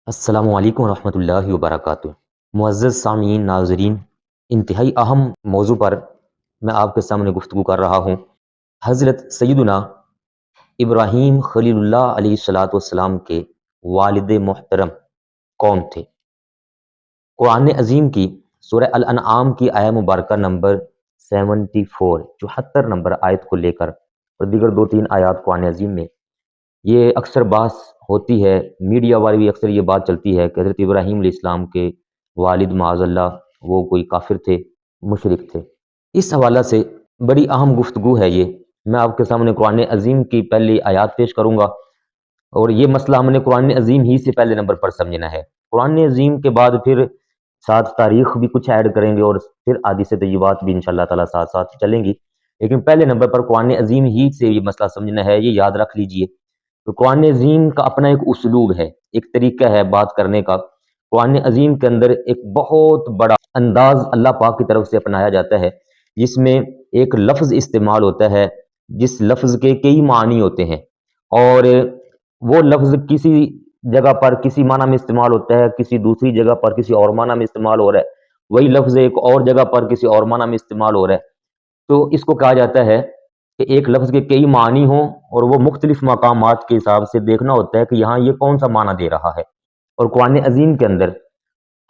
السلام علیکم ورحمۃ اللہ وبرکاتہ۔ معزز سامعین ناظرین، انتہائی اہم موضوع پر میں آپ کے سامنے گفتگو کر رہا ہوں۔ حضرت سیدنا ابراہیم خلیل اللہ علیہ الصلاۃ والسلام کے والد محترم کون تھے؟ قرآن عظیم کی سورہ الانعام کی آیہ مبارکہ نمبر 74 نمبر آیت کو لے کر اور دیگر 2-3 آیات قرآن عظیم میں یہ اکثر بحث ہوتی ہے، میڈیا والے بھی اکثر یہ بات چلتی ہے کہ حضرت ابراہیم علیہ السلام کے والد معاذ اللہ وہ کوئی کافر تھے، مشرک تھے۔ اس حوالہ سے بڑی اہم گفتگو ہے یہ۔ میں آپ کے سامنے قرآن عظیم کی پہلی آیات پیش کروں گا، اور یہ مسئلہ ہم نے قرآن عظیم ہی سے پہلے نمبر پر سمجھنا ہے۔ قرآن عظیم کے بعد پھر ساتھ تاریخ بھی کچھ ایڈ کریں گے، اور پھر حدیث طیبات بھی انشاءاللہ تعالیٰ ساتھ ساتھ چلیں گی، لیکن پہلے نمبر پر قرآن عظیم ہی سے یہ مسئلہ سمجھنا ہے، یہ یاد رکھ لیجئے۔ تو قرآن عظیم کا اپنا ایک اسلوب ہے، ایک طریقہ ہے بات کرنے کا۔ قرآن عظیم کے اندر ایک بہت بڑا انداز اللہ پاک کی طرف سے اپنایا جاتا ہے، جس میں ایک لفظ استعمال ہوتا ہے جس لفظ کے کئی معنی ہوتے ہیں، اور وہ لفظ کسی جگہ پر کسی معنی میں استعمال ہوتا ہے، کسی دوسری جگہ پر کسی اور معنی میں استعمال ہو رہا ہے، وہی لفظ ایک اور جگہ پر کسی اور معنی میں استعمال ہو رہا ہے۔ تو اس کو کہا جاتا ہے کہ ایک لفظ کے کئی معنی ہوں، اور وہ مختلف مقامات کے حساب سے دیکھنا ہوتا ہے کہ یہاں یہ کون سا معنی دے رہا ہے۔ اور قرآن عظیم کے اندر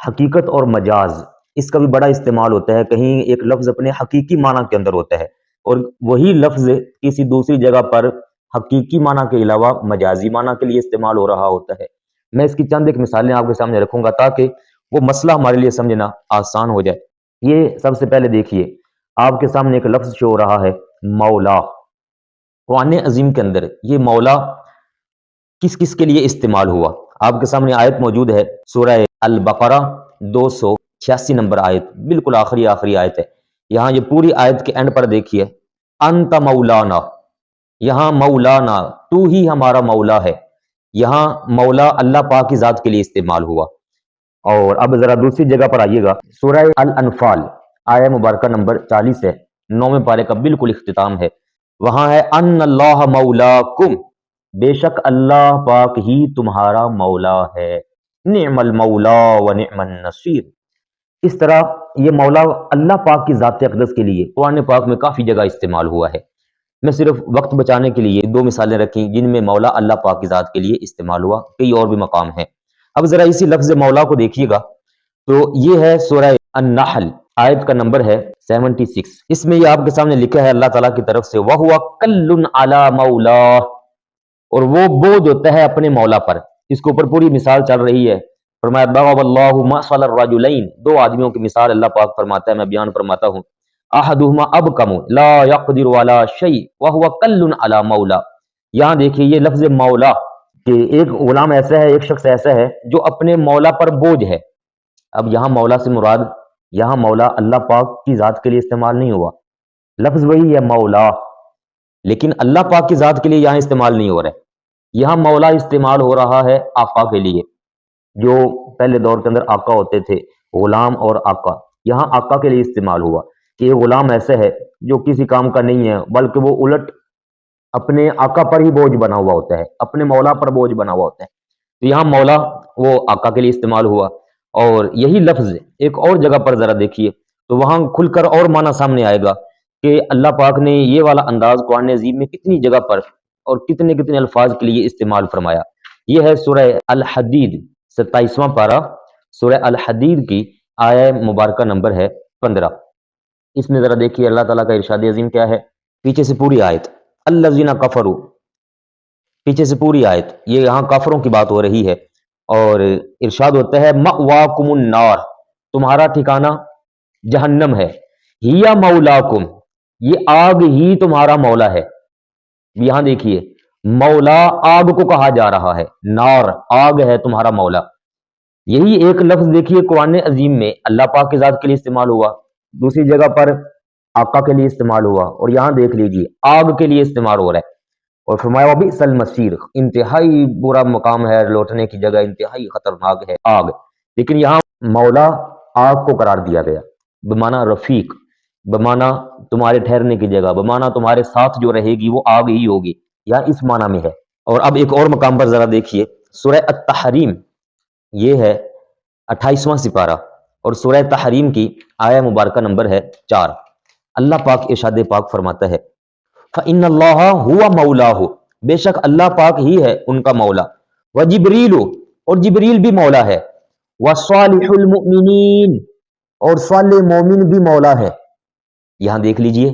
حقیقت اور مجاز اس کا بھی بڑا استعمال ہوتا ہے۔ کہیں ایک لفظ اپنے حقیقی معنی کے اندر ہوتا ہے، اور وہی لفظ کسی دوسری جگہ پر حقیقی معنی کے علاوہ مجازی معنی کے لیے استعمال ہو رہا ہوتا ہے۔ میں اس کی چند ایک مثالیں آپ کے سامنے رکھوں گا تاکہ وہ مسئلہ ہمارے لیے سمجھنا آسان ہو جائے۔ یہ سب سے پہلے دیکھیے، آپ کے سامنے ایک لفظ شو ہو رہا ہے، مولا۔ قرآن عظیم کے اندر یہ مولا کس کس کے لیے استعمال ہوا؟ آپ کے سامنے آیت موجود ہے، سورہ البقرہ 286 نمبر آیت، بالکل آخری آیت ہے۔ یہاں یہ پوری آیت کے اینڈ پر دیکھیے، انت مولانا، یہاں مولانا تو ہی ہمارا مولا ہے، یہاں مولا اللہ پاک کی ذات کے لیے استعمال ہوا۔ اور اب ذرا دوسری جگہ پر آئیے گا، سورہ الانفال آیہ مبارکہ نمبر 40 ہے، 9ویں پارے کا بالکل اختتام ہے، وہاں ہے ان اللہ مولاکم، بے شک اللہ پاک ہی تمہارا مولا ہے، نعم المولا و نعم النصیر۔ اس طرح یہ مولا اللہ پاک کی ذات اقدس کے لیے قرآن پاک میں کافی جگہ استعمال ہوا ہے۔ میں صرف وقت بچانے کے لیے 2 مثالیں رکھیں جن میں مولا اللہ پاک کی ذات کے لیے استعمال ہوا، کئی اور بھی مقام ہیں۔ اب ذرا اسی لفظ مولا کو دیکھیے گا، تو یہ ہے سورہ النحل، آیت کا نمبر ہے 76۔ اس میں یہ آپ کے سامنے لکھا ہے اللہ تعالیٰ کی طرف سے، وَهُوَ كَلٌّ عَلَى مَوْلَاهُ، اور وہ بوجھ ہوتا ہے اپنے مولا پر۔ اس کے اوپر پوری مثال چل رہی ہے، فرمایا ضرب اللہ مثل الرجلین، 2 آدمیوں کی مثال اللہ پاک فرماتا ہے، میں بیان فرماتا ہوں، احدہما ابکم لا یقدر علی شیء وهو کل علی مولا۔ یہاں دیکھیے یہ لفظ مولا کہ ایک غلام ایسا ہے، ایک شخص ایسا ہے جو اپنے مولا پر بوجھ ہے۔ اب یہاں مولا سے مراد یہاں مولا اللہ پاک کی ذات کے لیے استعمال نہیں ہوا، لفظ وہی ہے مولا، لیکن اللہ پاک کی ذات کے لیے یہاں استعمال نہیں ہو رہا ہے۔ یہاں مولا استعمال ہو رہا ہے آقا کے لیے، جو پہلے دور کے اندر آقا ہوتے تھے، غلام اور آقا، یہاں آقا کے لیے استعمال ہوا کہ یہ غلام ایسا ہے جو کسی کام کا نہیں ہے، بلکہ وہ الٹ اپنے آقا پر ہی بوجھ بنا ہوا ہوتا ہے، اپنے مولا پر بوجھ بنا ہوا ہوتا ہے۔ تو یہاں مولا وہ آقا کے لیے استعمال ہوا، اور یہی لفظ ایک اور جگہ پر ذرا دیکھیے تو وہاں کھل کر اور معنی سامنے آئے گا کہ اللہ پاک نے یہ والا انداز قرآن عظیم میں کتنی جگہ پر اور کتنے کتنے الفاظ کے لیے استعمال فرمایا۔ یہ ہے سورہ الحدید 27واں پارہ، سورہ الحدید کی آیہ مبارکہ نمبر ہے 15۔ اس میں ذرا دیکھیے اللہ تعالیٰ کا ارشاد عظیم کیا ہے، پیچھے سے پوری آیت، الذین کفروا، پیچھے سے پوری آیت، یہ یہاں کافروں کی بات ہو رہی ہے، اور ارشاد ہوتا ہے مأواکم النار، تمہارا ٹھکانہ جہنم ہے، ہیا مولاکم، یہ آگ ہی تمہارا مولا ہے۔ یہاں دیکھیے مولا آگ کو کہا جا رہا ہے، نار آگ ہے تمہارا مولا۔ یہی ایک لفظ دیکھیے قرآن عظیم میں اللہ پاک کی ذات کے لیے استعمال ہوا، دوسری جگہ پر آقا کے لیے استعمال ہوا، اور یہاں دیکھ لیجیے آگ کے لیے استعمال ہو رہا ہے، اور فرمایا وبئس المصیر، انتہائی برا مقام ہے لوٹنے کی جگہ، انتہائی خطرناک ہے آگ۔ لیکن یہاں مولا آگ کو قرار دیا گیا، بمعنی رفیق، بمعنی تمہارے ٹھہرنے کی جگہ، بمعنی تمہارے ساتھ جو رہے گی وہ آگ ہی ہوگی، یا اس معنی میں ہے۔ اور اب ایک اور مقام پر ذرا دیکھیے، سورہ التحریم یہ ہے 28واں سپارہ اور سورہ تحریم کی آیہ مبارکہ نمبر ہے 4۔ اللہ پاک ارشاد پاک فرماتا ہے فَإِنَّ اللَّهَ هُوَ مَوْلَاهُ، بے شک اللہ پاک ہی ہے ان کا مولا، وَجِبْرِيلُ، اور جبریل بھی مولا ہے، وَصَالِحُ الْمُؤْمِنِينَ، اور صالح مومن بھی مولا ہے۔ یہاں دیکھ لیجئے،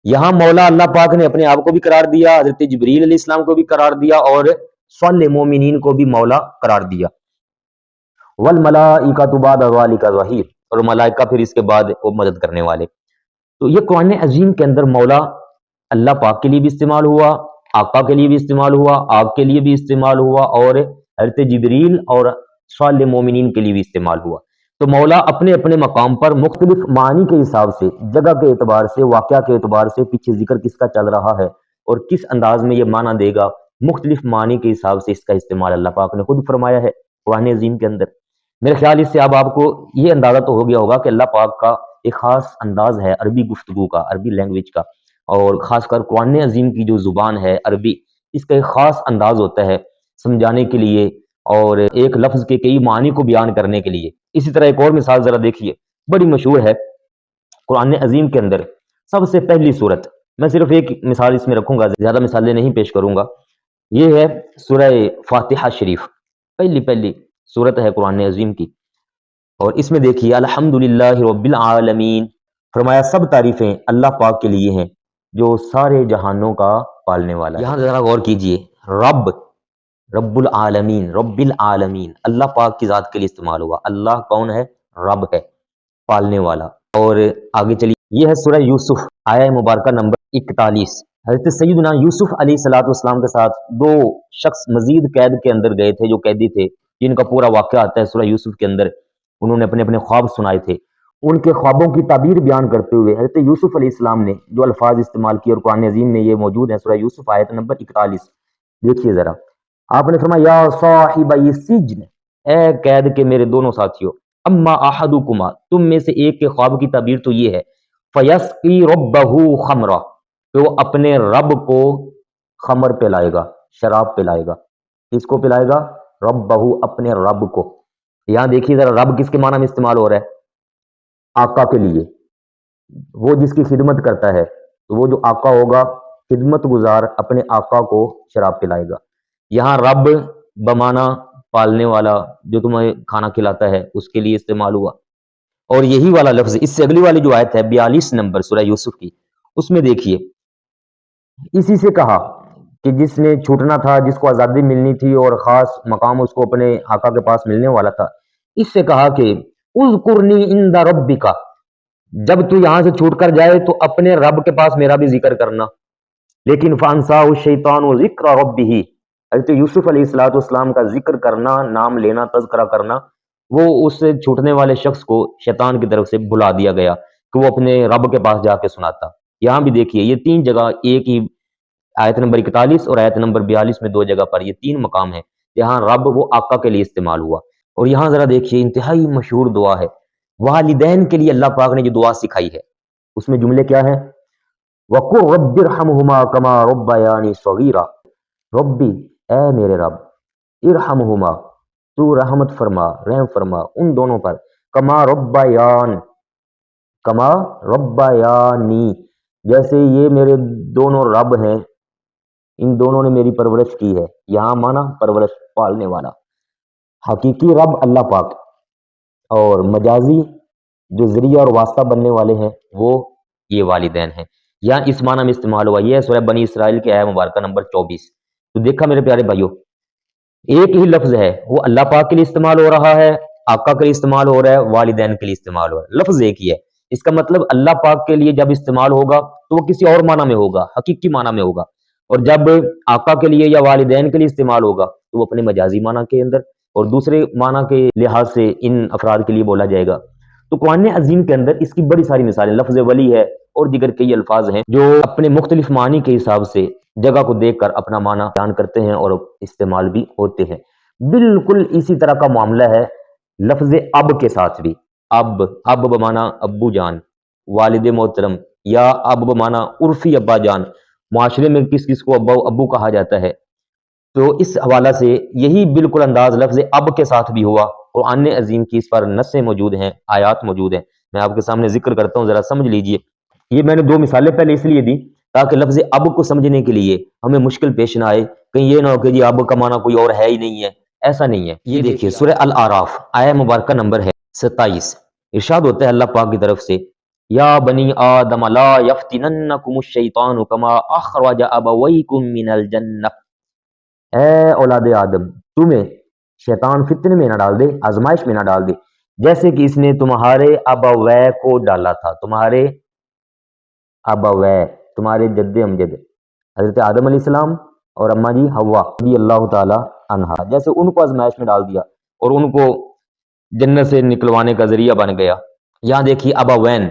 یہاں مولا اللہ پاک نے اپنے آپ کو بھی قرار دیا، حضرت جبریل علیہ السلام کو بھی قرار دیا، اور صالح مومنین کو بھی مولا قرار دیا۔ وَالْمَلَائِكَةُ بَعْدَ ذَلِكَ ظَهِيرٌ، اور ملائکہ پھر اس کے بعد وہ مدد کرنے والے۔ تو یہ قرآن عظیم کے اندر مولا اللہ پاک کے لیے بھی استعمال ہوا، آقا کے لیے بھی استعمال ہوا، آپ کے لیے بھی استعمال ہوا، اور حضرت جبریل اور صالح مومنین کے لیے بھی استعمال ہوا۔ تو مولا اپنے اپنے مقام پر مختلف معنی کے حساب سے، جگہ کے اعتبار سے، واقعہ کے اعتبار سے، پیچھے ذکر کس کا چل رہا ہے اور کس انداز میں یہ معنی دے گا، مختلف معنی کے حساب سے اس کا استعمال اللہ پاک نے خود فرمایا ہے قرآن عظیم کے اندر۔ میرے خیال اس سے اب آپ کو یہ اندازہ تو ہو گیا ہوگا کہ اللہ پاک کا ایک خاص انداز ہے عربی گفتگو کا، عربی لینگویج کا، اور خاص کر قرآن عظیم کی جو زبان ہے عربی، اس کا ایک خاص انداز ہوتا ہے سمجھانے کے لیے اور ایک لفظ کے کئی معنی کو بیان کرنے کے لیے۔ اسی طرح ایک اور مثال ذرا دیکھیے، بڑی مشہور ہے قرآن عظیم کے اندر سب سے پہلی صورت، میں صرف ایک مثال اس میں رکھوں گا، زیادہ مثالیں نہیں پیش کروں گا، یہ ہے سورہ فاتحہ شریف، پہلی صورت ہے قرآن عظیم کی، اور اس میں دیکھیے الحمدللہ رب العالمین، فرمایا سب تعریفیں اللہ پاک کے لیے ہیں جو سارے جہانوں کا پالنے والا ہے۔ یہاں ذرا غور کیجئے، رب العالمین اللہ پاک کی ذات کے لیے استعمال ہوا۔ اللہ کون ہے؟ رب ہے، پالنے والا۔ اور آگے چلیے، یہ ہے سورہ یوسف، آیہ مبارکہ نمبر 41۔ حضرت سیدنا یوسف علیہ الصلوۃ والسلام کے ساتھ دو شخص مزید قید کے اندر گئے تھے جو قیدی تھے، جن کا پورا واقعہ آتا ہے سورہ یوسف کے اندر۔ انہوں نے اپنے اپنے خواب سنائے تھے، ان کے خوابوں کی تعبیر بیان کرتے ہوئے حضرت یوسف علیہ السلام نے جو الفاظ استعمال کیے، اور قرآن عظیم میں یہ موجود ہے سورہ یوسف آیت نمبر 41۔ دیکھیے ذرا، آپ نے فرمایا یا صاحبی السجن، اے قید کے میرے دونوں ساتھیوں، اما احدکما، تم میں سے ایک کے خواب کی تعبیر تو یہ ہے، فیسقی ربہ خمرہ، کہ وہ اپنے رب کو خمر پلائے گا، شراب پلائے گا۔ کس کو پلائے گا؟ ربہ، اپنے رب کو۔ یہاں دیکھیے ذرا، رب کس کے معنی میں استعمال ہو رہا ہے؟ آقا کے لیے، وہ جس کی خدمت کرتا ہے، تو وہ جو آقا ہوگا، خدمت گزار اپنے آقا کو شراب پلائے گا۔ یہاں رب بمانا پالنے والا، جو تمہیں کھانا کھلاتا ہے، اس کے لیے استعمال ہوا۔ اور یہی والا لفظ اس سے اگلی والی جو آیت ہے 42 نمبر سورہ یوسف کی، اس میں دیکھیے اسی سے کہا کہ جس نے چھوٹنا تھا، جس کو آزادی ملنی تھی اور خاص مقام اس کو اپنے آقا کے پاس ملنے والا تھا، اس سے کہا کہ اذکرنی عند ربک، جب تو یہاں سے چھوٹ کر جائے تو اپنے رب کے پاس میرا بھی ذکر کرنا۔ لیکن فانساہ الشیطان ذکر ربہ، حضرت یوسف علیہ الصلوۃ والسلام کا ذکر کرنا، نام لینا، تذکرہ کرنا، وہ اس چھوٹنے والے شخص کو شیطان کی طرف سے بلا دیا گیا کہ وہ اپنے رب کے پاس جا کے سناتا۔ یہاں بھی دیکھیے، یہ تین جگہ ایک ہی آیت نمبر 41 اور آیت نمبر 42 میں دو جگہ پر یہ تین مقام ہیں جہاں رب وہ آقا کے لیے استعمال ہوا۔ اور یہاں ذرا دیکھیے، انتہائی مشہور دعا ہے والدین کے لیے اللہ پاک نے جو دعا سکھائی ہے، اس میں جملے کیا ہیں؟ وَقُلْ رَبِّ ارْحَمْهُمَا كَمَا رَبَّيَانِي صَغِيرًا، ربی، اے میرے رب، ارحمہما، تو رحمت فرما، رحم فرما ان دونوں پر، کما ربیانی، جیسے یہ میرے دونوں رب ہیں، ان دونوں نے میری پرورش کی ہے۔ یہاں مانا پرورش، پالنے والا۔ حقیقی رب اللہ پاک، اور مجازی جو ذریعہ اور واسطہ بننے والے ہیں وہ یہ والدین ہیں۔ یہاں اس معنی میں استعمال ہوا، یہ ہے سورہ بنی اسرائیل کی آیہ مبارکہ نمبر 24۔ تو دیکھا میرے پیارے بھائیوں، ایک ہی لفظ ہے، وہ اللہ پاک کے لیے استعمال ہو رہا ہے، آقا کے لیے استعمال ہو رہا ہے، والدین کے لیے استعمال ہو رہا ہے، لفظ ایک ہی ہے۔ اس کا مطلب اللہ پاک کے لیے جب استعمال ہوگا تو وہ کسی اور معنی میں ہوگا، حقیقی معنی میں ہوگا، اور جب آقا کے لیے یا والدین کے لیے استعمال ہوگا تو وہ اپنے مجازی معنی کے اندر اور دوسرے معنی کے لحاظ سے ان افراد کے لیے بولا جائے گا۔ تو قرآن عظیم کے اندر اس کی بڑی ساری مثالیں، لفظ ولی ہے اور دیگر کئی الفاظ ہیں جو اپنے مختلف معنی کے حساب سے جگہ کو دیکھ کر اپنا معنی بیان کرتے ہیں اور استعمال بھی ہوتے ہیں۔ بالکل اسی طرح کا معاملہ ہے لفظ اب کے ساتھ بھی۔ اب بمانا ابو جان، والد محترم، یا اب بمانا عرفی ابا جان، معاشرے میں کس کس کو ابو کہا جاتا ہے، تو اس حوالہ سے یہی بالکل انداز لفظ اب کے ساتھ بھی ہوا۔ قرآن عظیم کی اس پر نصیں موجود ہیں، آیات موجود ہیں، میں آپ کے سامنے ذکر کرتا ہوں، ذرا سمجھ لیجئے۔ یہ میں نے دو مثالیں پہلے اس لیے دی تاکہ لفظ اب کو سمجھنے کے لیے ہمیں مشکل پیش نہ آئے، کہیں یہ نہ ہو کہ جی اب کا معنی کوئی اور ہے ہی نہیں ہے، ایسا نہیں ہے۔ یہ دیکھیے سورہ الاعراف آیہ مبارکہ نمبر ہے 27، ارشاد ہوتا ہے اللہ پاک کی طرف سے، یا بنی آدم لا یفتننکم الشیطان کما اخرج ابویکم من الجنہ، اے اولاد آدم تمہیں شیطان فتنے میں نہ ڈال دے، آزمائش میں نہ ڈال دے، جیسے کہ اس نے تمہارے ابوے کو ڈالا تھا، تمہارے ابوے، تمہارے جد امجد حضرت آدم علیہ السلام اور اماں جی حوا رضی اللہ تعالی عنہا، جیسے ان کو آزمائش میں ڈال دیا اور ان کو جنت سے نکلوانے کا ذریعہ بن گیا۔ یہاں دیکھیے ابوین،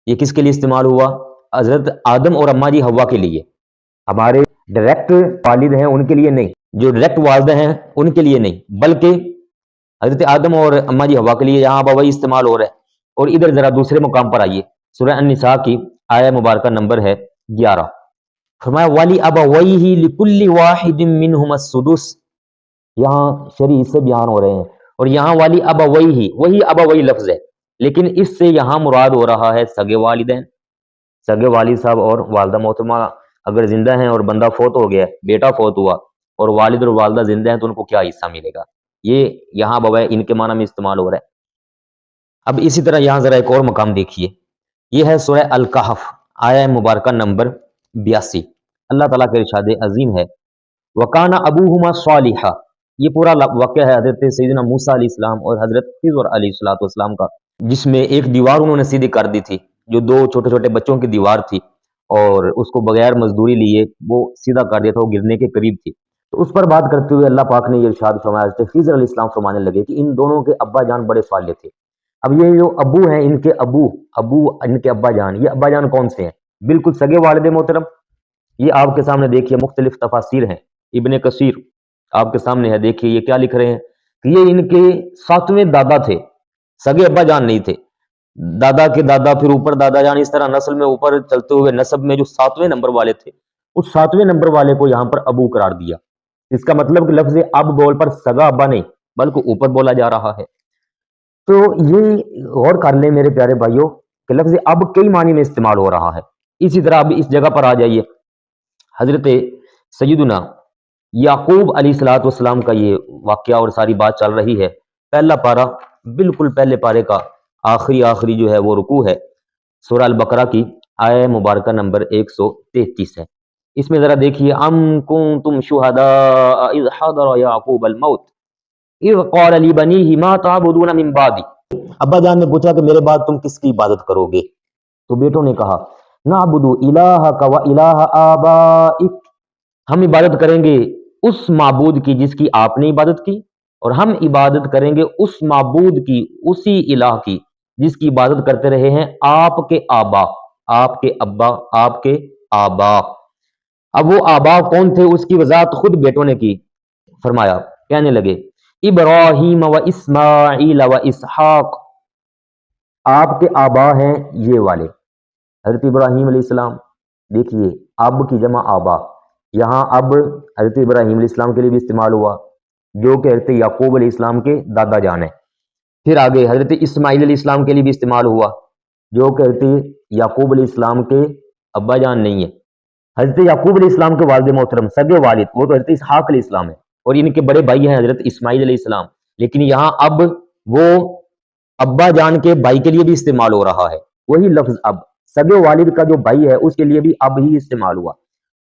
یہ کس کے لیے استعمال ہوا؟ حضرت آدم اور اماں جی حوا کے لیے، ہمارے ڈائریکٹ والد ہیں ان کے لیے نہیں، جو ڈائریکٹ والدہ ہیں ان کے لیے نہیں، بلکہ حضرت آدم اور اماں جی حوا کے لیے یہاں ابوئی استعمال ہو رہا ہے۔ اور ادھر ذرا دوسرے مقام پر آئیے، سورہ النساء کی آیہ مبارکہ نمبر ہے 11، فرمایا وَلِ أَبَوَيْهِ لِكُلِّ وَاحِدٍ مِّنْهُمَا السُّدُسُ، یہاں شرعی سے بیان ہو رہے ہیں، اور یہاں والی ابویہ، وہی ابوئی لفظ ہے، لیکن اس سے یہاں مراد ہو رہا ہے سگے والدین، سگے والد صاحب اور والدہ محترمہ اگر زندہ ہیں اور بندہ فوت ہو گیا، بیٹا فوت ہوا اور والد اور والدہ زندہ ہیں تو ان کو کیا حصہ ملے گا؟ یہ یہاں ابویہ ان کے معنی میں استعمال ہو رہا ہے۔ اب اسی طرح یہاں ذرا ایک اور مقام دیکھیے، یہ ہے سورہ الکہف آیہ مبارکہ نمبر 82، اللہ تعالیٰ کا ارشاد عظیم ہے وَكَانَ أَبُوهُمَا صَالِحًا، یہ پورا واقعہ ہے حضرت سیدنا موسیٰ علیہ السلام اور حضرت خضر علیہ السلام کا، جس میں ایک دیوار انہوں نے سیدھی کر دی تھی، جو دو چھوٹے چھوٹے بچوں کی دیوار تھی، اور اس کو بغیر مزدوری لیے وہ سیدھا کر دیا تھا، وہ گرنے کے قریب تھی۔ تو اس پر بات کرتے ہوئے اللہ پاک نے یہ ارشاد فرمایا، حضرت خضر علیہ السلام فرمانے لگے کہ ان دونوں کے ابا جان بڑے صالح تھے۔ اب یہ جو ابو ہیں ان کے ابو ان کے ابا جان، یہ ابا جان کون سے ہیں؟ بالکل سگے والد محترم۔ یہ آپ کے سامنے دیکھیے مختلف تفاسیر ہیں، ابن کثیر آپ کے سامنے ہے، دیکھیے یہ کیا لکھ رہے ہیں کہ یہ ان کے 7ویں دادا تھے، سگے ابا جان نہیں تھے، دادا کے دادا پھر اوپر دادا جان، اس طرح نسل میں اوپر چلتے ہوئے نسب میں جو 7ویں نمبر والے تھے، اس 7ویں نمبر والے کو یہاں پر ابو قرار دیا۔ اس کا مطلب کہ لفظ اب بول پر سگا ابا نہیں بلکہ اوپر بولا جا رہا ہے۔ تو یہ غور کر لیں میرے پیارے بھائیوں کہ لفظ اب کئی معنی میں استعمال ہو رہا ہے۔ اسی طرح اب اس جگہ پر آ جائیے، حضرت سیدنا یعقوب علیہ الصلوۃ والسلام کا یہ واقعہ اور ساری بات چل رہی ہے، پہلا پارہ بالکل پہلے پارے کا آخری جو ہے وہ رکوع ہے، سورہ البقرہ کی آیہ مبارکہ نمبر 133 ہے۔ اس میں ذرا دیکھیے ام کنتم شہداء اذ حضر یعقوب الموت اذ قال لبنیہ ما تعبدون من بعدی، ابا جان نے پوچھا کہ میرے بعد تم کس کی عبادت کرو گے؟ تو بیٹوں نے کہا نعبد الہک و الہ آبائک، ہم عبادت کریں گے اس معبود کی جس کی آپ نے عبادت کی، اور ہم عبادت کریں گے اس معبود کی، اسی الہ کی جس کی عبادت کرتے رہے ہیں آپ کے آبا، آپ کے ابا، آپ کے آبا۔ اب وہ آبا کون تھے اس کی وضاحت خود بیٹوں نے کی، فرمایا کہنے لگے ابراہیم و اسماعیل و اسحاق، آپ کے آبا ہیں یہ والے حضرت ابراہیم علیہ السلام، دیکھیے اب کی جمع آبا، یہاں اب حضرت ابراہیم علیہ السلام کے لیے بھی استعمال ہوا جو کہ حضرت یعقوب علیہ السلام کے دادا جان ہیں۔ پھر آگے حضرت اسماعیل علیہ السلام کے لیے بھی استعمال ہوا جو کہ حضرت یعقوب علیہ السلام کے ابا جان نہیں ہے۔ حضرت یعقوب علیہ السلام کے والد محترم سگے والد وہ تو حضرت اسحاق علیہ السلام ہے، اور ان کے بڑے بھائی ہیں حضرت اسماعیل علیہ السلام، لیکن یہاں اب وہ ابا جان کے بھائی کے لیے بھی استعمال ہو رہا ہے، وہی لفظ اب سگے والد کا جو بھائی ہے اس کے لیے بھی اب ہی استعمال ہوا،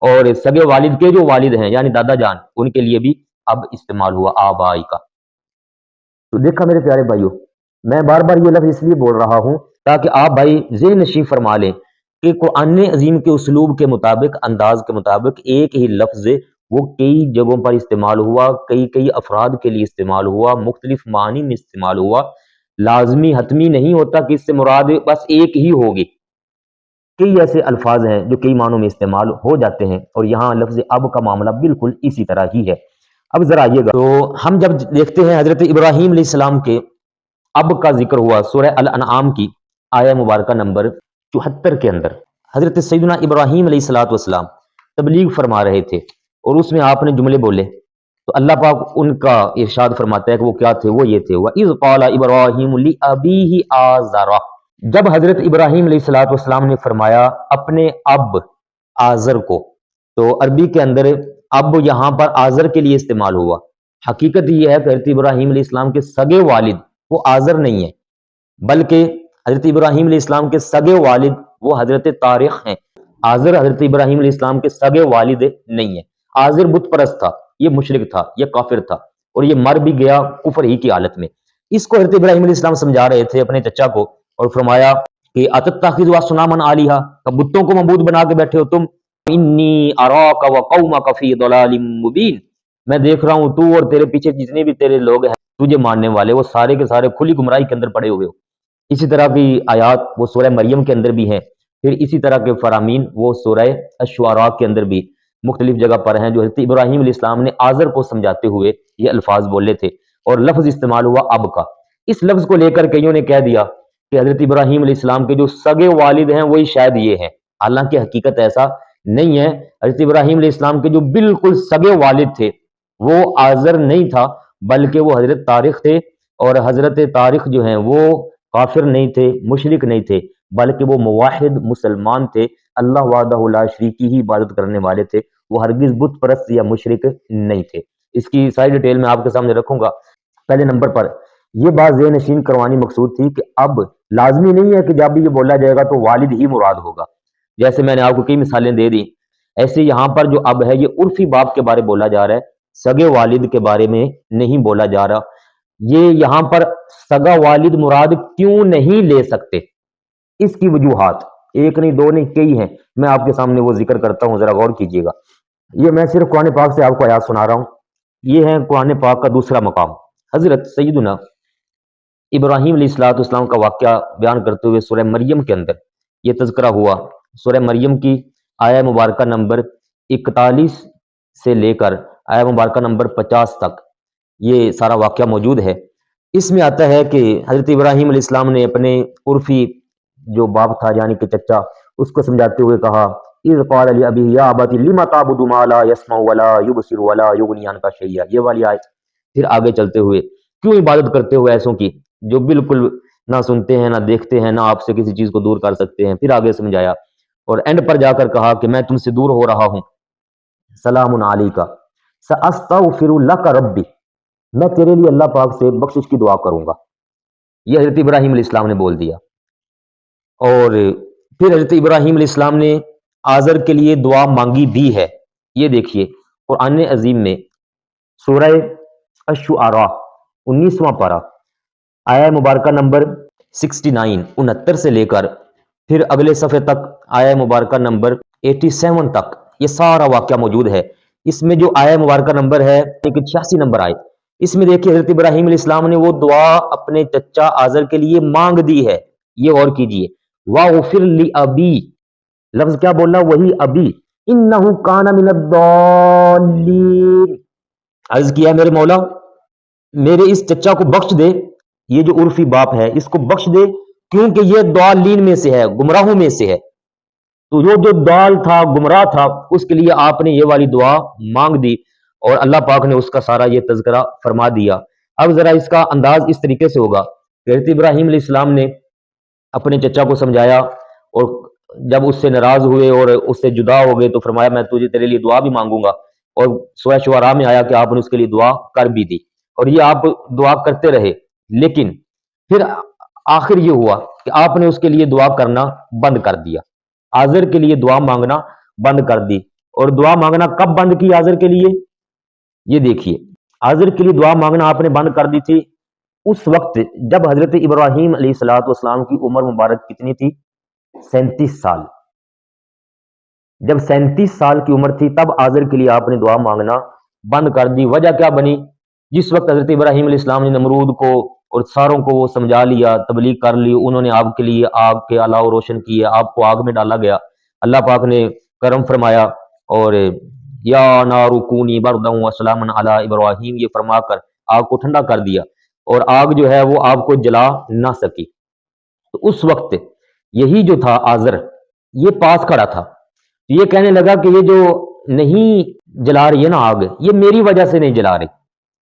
اور سگے والد کے جو والد ہیں یعنی دادا جان ان کے لیے بھی اب استعمال ہوا آبائی کا۔ تو دیکھا میرے پیارے بھائیوں، میں بار بار یہ لفظ اس لیے بول رہا ہوں تاکہ آپ بھائی ذہن نشین فرما لیں کہ قرآن عظیم کے اسلوب کے مطابق، انداز کے مطابق ایک ہی لفظ وہ کئی جگہوں پر استعمال ہوا، کئی افراد کے لیے استعمال ہوا، مختلف معنی میں استعمال ہوا، لازمی حتمی نہیں ہوتا کہ اس سے مراد بس ایک ہی ہوگی، کئی ایسے الفاظ ہیں جو کئی معنوں میں استعمال ہو جاتے ہیں، اور یہاں لفظ اب کا معاملہ بالکل اسی طرح ہی ہے۔ اب ذرا آئیے گا، تو ہم جب دیکھتے ہیں حضرت ابراہیم علیہ السلام کے اب کا ذکر ہوا سورہ الانعام کی آیہ مبارکہ نمبر 74 کے اندر، حضرت سیدنا ابراہیم علیہ الصلوۃ والسلام تبلیغ فرما رہے تھے، اور اس میں آپ نے جملے بولے تو اللہ پاک ان کا ارشاد فرماتا ہے کہ وہ کیا تھے، وہ یہ تھے وَإِذْ قَالَ إِبْرَاهِيمُ لِأَبِيهِ آزَرَ، جب حضرت ابراہیم علیہ السلام نے فرمایا اپنے اب آزر کو، تو عربی کے اندر اب یہاں پر آزر کے لیے استعمال ہوا۔ حقیقت یہ ہے کہ حضرت ابراہیم علیہ السلام کے سگے والد وہ آزر نہیں ہے، بلکہ حضرت ابراہیم علیہ السلام کے سگے والد وہ حضرت طارق ہیں۔ آزر حضرت ابراہیم علیہ السلام کے سگے والد نہیں ہے۔ آزر بت پرست تھا، یہ مشرک تھا، یہ کافر تھا، اور یہ مر بھی گیا کفر ہی کی حالت میں۔ اس کو حضرت ابراہیم علیہ السلام سمجھا رہے تھے اپنے چچا کو، اور فرمایا کہ اتتخذوا اصناما آلہہ، بتوں کو معبود بنا کے بیٹھے ہو تم، انی اراک وقومک فی ضلال مبین، میں دیکھ رہا ہوں تو اور تیرے پیچھے جتنے بھی تیرے لوگ ہیں تجھے ماننے والے، وہ سارے کے سارے کھلی گمراہی کے اندر پڑے ہوئے ہو۔ اسی طرح کی آیات وہ سورہ مریم کے اندر بھی ہیں، پھر اسی طرح کے فرامین وہ سورہ الشعراء کے اندر بھی مختلف جگہ پر ہیں، جو حضرت ابراہیم علیہ السلام نے آزر کو سمجھاتے ہوئے یہ الفاظ بولے تھے، اور لفظ استعمال ہوا اب کا۔ اس لفظ کو لے کر کئیوں نے کہہ دیا کہ حضرت ابراہیم علیہ السلام کے جو سگے والد ہیں وہی شاید یہ ہیں، حالانکہ حقیقت ایسا نہیں ہے۔ حضرت ابراہیم علیہ السلام کے جو بالکل سگے والد تھے وہ آزر نہیں تھا، بلکہ وہ حضرت طارق تھے، اور حضرت طارق جو ہیں وہ کافر نہیں تھے، مشرک نہیں تھے، بلکہ وہ موحد مسلمان تھے، اللہ وحدہ لا شریک کی ہی عبادت کرنے والے تھے، وہ ہرگز بت پرست یا مشرک نہیں تھے۔ اس کی ساری ڈیٹیل میں آپ کے سامنے رکھوں گا۔ پہلے نمبر پر یہ بات ذہن نشین کروانی مقصود تھی کہ اب لازمی نہیں ہے کہ جب بھی یہ بولا جائے گا تو والد ہی مراد ہوگا، جیسے میں نے آپ کو کئی مثالیں دے دی، ایسے یہاں پر جو اب ہے یہ عرفی باپ کے بارے بولا جا رہا ہے، سگے والد کے بارے میں نہیں بولا جا رہا۔ یہ یہاں پر سگا والد مراد کیوں نہیں لے سکتے، اس کی وجوہات ایک نہیں دو نہیں کئی ہیں، میں آپ کے سامنے وہ ذکر کرتا ہوں، ذرا غور کیجیے گا۔ یہ میں صرف قرآن پاک سے آپ کو آیات سنا رہا ہوں، یہ ہے قرآن پاک کا دوسرا مقام۔ حضرت سیدنا ابراہیم علیہ السلام کا واقعہ بیان کرتے ہوئے سورہ مریم کے اندر یہ تذکرہ ہوا۔ سورہ مریم کی آیہ مبارکہ نمبر 41 سے لے کر آیہ مبارکہ نمبر 50 تک یہ سارا واقعہ موجود ہے۔ اس میں آتا ہے کہ حضرت ابراہیم علیہ السلام نے اپنے عرفی جو باپ تھا یعنی کہ چچا، اس کو سمجھاتے ہوئے کہا اذ قال لأبیہ یا ابت لم تعبد ما لا يسمع ولا يبصر ولا یغنی عنک شیئا، یہ والی آیت۔ پھر آگے چلتے ہوئے کیوں عبادت کرتے ہو ایسوں کی جو بالکل نہ سنتے ہیں نہ دیکھتے ہیں نہ آپ سے کسی چیز کو دور کر سکتے ہیں، پھر آگے سمجھایا، اور اینڈ پر جا کر کہا کہ میں تم سے دور ہو رہا ہوں، سلام علیک ساستغفر لک ربی، میں تیرے لیے اللہ پاک سے بخشش کی دعا کروں گا۔ یہ حضرت ابراہیم علیہ السلام نے بول دیا، اور پھر حضرت ابراہیم علیہ السلام نے آزر کے لیے دعا مانگی بھی ہے۔ یہ دیکھیے قرآن عظیم میں سورہ الشعراء 19واں پارہ آیہ مبارکہ نمبر 69 سے لے کر پھر اگلے صفحے تک آیہ مبارکہ نمبر 87 تک یہ سارا واقعہ موجود ہے۔ اس میں جو آیہ مبارکہ نمبر ہے 86 نمبر آئے، اس میں دیکھیے حضرت ابراہیم علیہ السلام نے وہ دعا اپنے چچا آزر کے لیے مانگ دی ہے۔ یہ غور کیجئے، وَاغْفِرْ لِأَبِي، لفظ کیا بولنا، وہی ابی، اِنَّهُ كَانَ مِنَ الضَّالِّينَ، عرض کیا میرے مولا میرے اس چچا کو بخش دے، یہ جو عرفی باپ ہے اس کو بخش دے، کیونکہ یہ ضالین میں سے ہے، گمراہوں میں سے ہے۔ تو وہ جو ضال تھا، گمراہ تھا، اس کے لیے آپ نے یہ والی دعا مانگ دی، اور اللہ پاک نے اس کا سارا یہ تذکرہ فرما دیا۔ اب ذرا اس کا انداز اس طریقے سے ہوگا کہ حضرت ابراہیم علیہ السلام نے اپنے چچا کو سمجھایا، اور جب اس سے ناراض ہوئے اور اس سے جدا ہو گئے تو فرمایا میں تیرے لیے دعا بھی مانگوں گا، اور سورہ شعراء میں آیا کہ آپ نے اس کے لیے دعا کر بھی دی، اور یہ آپ دعا کرتے رہے، لیکن پھر آخر یہ ہوا کہ آپ نے اس کے لیے دعا کرنا بند کر دیا، آزر کے لیے دعا مانگنا بند کر دی۔ اور دعا مانگنا کب بند کی آزر کے لیے، یہ دیکھیے آزر کے لیے دعا مانگنا آپ نے بند کر دی تھی اس وقت جب حضرت ابراہیم علیہ السلام کی عمر مبارک کتنی تھی، 37 سال۔ جب 37 سال کی عمر تھی تب آزر کے لیے آپ نے دعا مانگنا بند کر دی۔ وجہ کیا بنی، جس وقت حضرت ابراہیم علیہ السلام نے نمرود کو اور ساروں کو وہ سمجھا لیا، تبلیغ کر لی، انہوں نے آپ کے لیے آگ کے الاؤ روشن کیے، آپ کو آگ میں ڈالا گیا، اللہ پاک نے کرم فرمایا اور یا نار کونی بردا وسلاما علی ابراہیم یہ فرما کر آگ کو ٹھنڈا کر دیا، اور آگ جو ہے وہ آپ کو جلا نہ سکی۔ تو اس وقت یہی جو تھا آزر یہ پاس کھڑا تھا، یہ کہنے لگا کہ یہ جو نہیں جلا رہی ہے نا آگ، یہ میری وجہ سے نہیں جلا رہی۔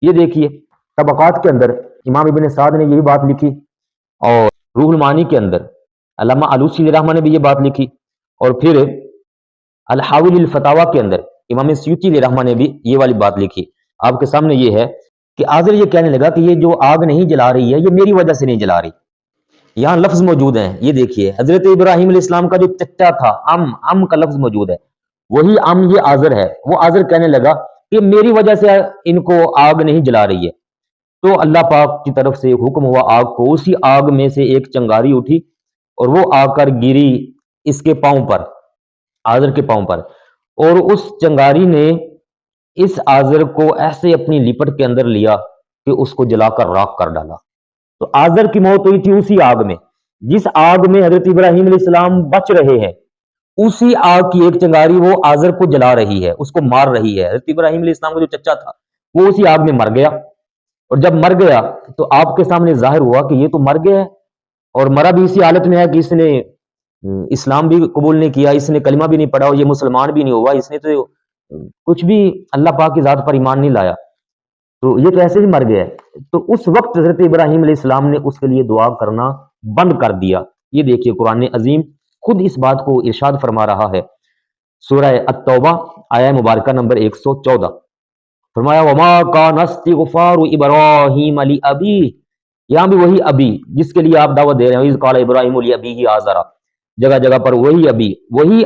یہ دیکھیے طبقات کے اندر امام ابن سعد نے یہی بات لکھی، اور روح المعانی کے اندر علامہ آلوسی علیہ رحمہ نے بھی یہ بات لکھی، اور پھر الحاوی الفتاوی کے اندر امام سیوطی علیہ رحمہ نے بھی یہ والی بات لکھی۔ آپ کے سامنے یہ ہے کہ آزر یہ کہنے لگا کہ یہ جو آگ نہیں جلا رہی ہے یہ میری وجہ سے نہیں جلا رہی۔ یہاں لفظ موجود ہیں، یہ دیکھیے حضرت ابراہیم علیہ السلام کا جو چچا تھا ام کا لفظ موجود ہے، وہی ام یہ آزر ہے۔ وہ آزر کہنے لگا کہ میری وجہ سے ان کو آگ نہیں جلا رہی ہے۔ تو اللہ پاک کی طرف سے حکم ہوا آگ کو، اسی آگ میں سے ایک چنگاری اٹھی اور وہ آ کر گری اس کے پاؤں پر، آزر کے پاؤں پر، اور اس چنگاری نے اس آزر کو ایسے اپنی لپٹ کے اندر لیا کہ اس کو جلا کر راکھ کر ڈالا۔ تو آزر کی موت ہوئی تھی اسی آگ میں، جس آگ میں حضرت ابراہیم علیہ السلام بچ رہے ہیں، اسی آگ کی ایک چنگاری وہ آزر کو جلا رہی ہے، اس کو مار رہی ہے۔ حضرت ابراہیم علیہ السلام کا جو چچا تھا وہ اسی آگ میں مر گیا، اور جب مر گیا تو آپ کے سامنے ظاہر ہوا کہ یہ تو مر گیا ہے، اور مرا بھی اسی حالت میں ہے کہ اس نے اسلام بھی قبول نہیں کیا، اس نے کلمہ بھی نہیں پڑھا، اور یہ مسلمان بھی نہیں ہوا، اس نے تو کچھ بھی اللہ پاک کی ذات پر ایمان نہیں لایا، تو یہ تو ایسے ہی مر گیا ہے۔ تو اس وقت حضرت ابراہیم علیہ السلام نے اس کے لیے دعا کرنا بند کر دیا۔ یہ دیکھیے قرآن عظیم خود اس بات کو ارشاد فرما رہا ہے، سورہ التوبہ آیہ مبارکہ نمبر 114، فرمایا وما کان استغفار ابراہیم لابیہ، یہاں بھی وہی ابی جس کے لیے آپ دعوت دے رہے ہیں، اذ قال ابراہیم لابیہ آزرا، جگہ جگہ پر وہی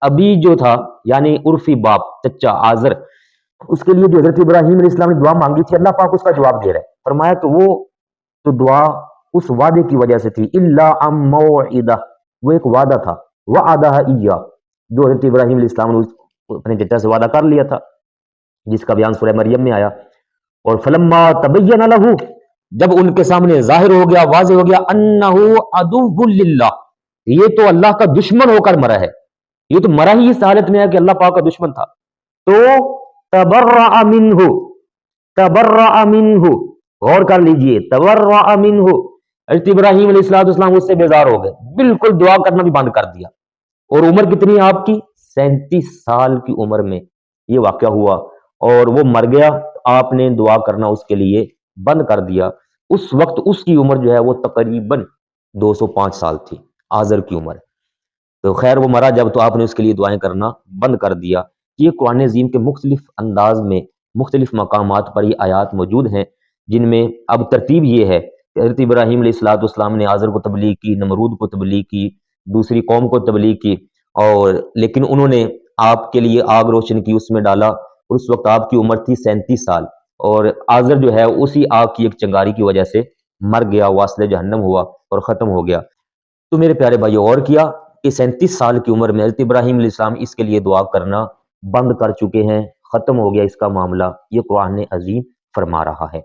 ابی جو تھا، یعنی عرفی باپ چچا آزر، اس کے لیے جو حضرت ابراہیم علیہ السلام نے دعا مانگی تھی، اللہ پاک اس کا جواب دے رہا ہے۔ فرمایا کہ وہ تو دعا اس وعدے کی وجہ سے تھی، الا ام موعدہ، وہ ایک وعدہ تھا، وعدہ ایہ، جو حضرت ابراہیم علیہ السلام نے اپنے چچا سے وعدہ کر لیا تھا، جس کا بیان سورہ مریم میں آیا۔ اور فلما تبین لہ، جب ان کے سامنے ظاہر ہو گیا، واضح ہو گیا، انہ عدو للہ، یہ تو اللہ کا دشمن ہو کر مرا ہے، یہ تو مرا ہی اس حالت میں ہے کہ اللہ پاک کا دشمن تھا، تو تبرأ منہ، تبرأ منہ، غور کر لیجئے، تبرأ منہ، حضرت ابراہیم علیہ السلام اس سے بیزار ہو گئے، بالکل دعا کرنا بھی بند کر دیا۔ اور عمر کتنی ہے آپ کی؟ 37 سال کی عمر میں یہ واقعہ ہوا، اور وہ مر گیا، آپ نے دعا کرنا اس کے لیے بند کر دیا۔ اس وقت اس کی عمر جو ہے وہ تقریباً 205 سال تھی، آزر کی عمر۔ تو خیر وہ مرا جب، تو آپ نے اس کے لیے دعائیں کرنا بند کر دیا۔ یہ قرآن عظیم کے مختلف انداز میں مختلف مقامات پر یہ آیات موجود ہیں، جن میں اب ترتیب یہ ہے کہ حضرت ابراہیم علیہ السلام نے آزر کو تبلیغ کی، نمرود کو تبلیغ کی، دوسری قوم کو تبلیغ کی، اور لیکن انہوں نے آپ کے لیے آگ روشن کی، اس میں ڈالا، اور اس وقت آپ کی عمر تھی 37 سال، اور آزر جو ہے اسی آگ کی ایک چنگاری کی وجہ سے مر گیا، واصل جہنم ہوا اور ختم ہو گیا۔ تو میرے پیارے بھائی غور کیا کہ 37 سال کی عمر میں حضرت ابراہیم علیہ السلام اس کے لیے دعا کرنا بند کر چکے ہیں، ختم ہو گیا اس کا معاملہ، یہ قرآن عظیم فرما رہا ہے۔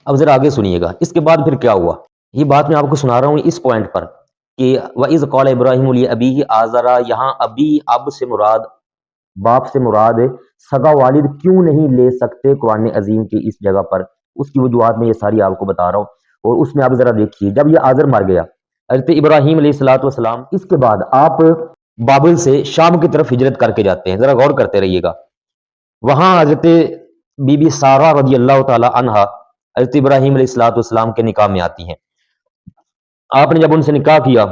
اب ذرا آگے سنیے گا، اس کے بعد پھر کیا ہوا، یہ بات میں آپ کو سنا رہا ہوں اس پوائنٹ پر کہ وَإِذْ قَالَ إِبْرَاهِيمُ لِأَبِيهِ آزَرَ، یہاں ابی اب سے مراد، باپ سے مراد سگا والد کیوں نہیں لے سکتے قرآن عظیم کی اس جگہ پر، اس کی وجوہات میں یہ ساری آپ کو بتا رہا ہوں، اور اس میں آپ ذرا دیکھیے جب یہ آزر مر گیا حضرت ابراہیم علیہ السلام، اس کے بعد آپ بابل سے شام کی طرف ہجرت کر کے جاتے ہیں، ذرا غور کرتے رہیے گا۔ وہاں حضرت بی بی سارہ رضی اللہ تعالی عنہا حضرت ابراہیم علیہ السلام کے نکاح میں آتی ہیں۔ آپ نے جب ان سے نکاح کیا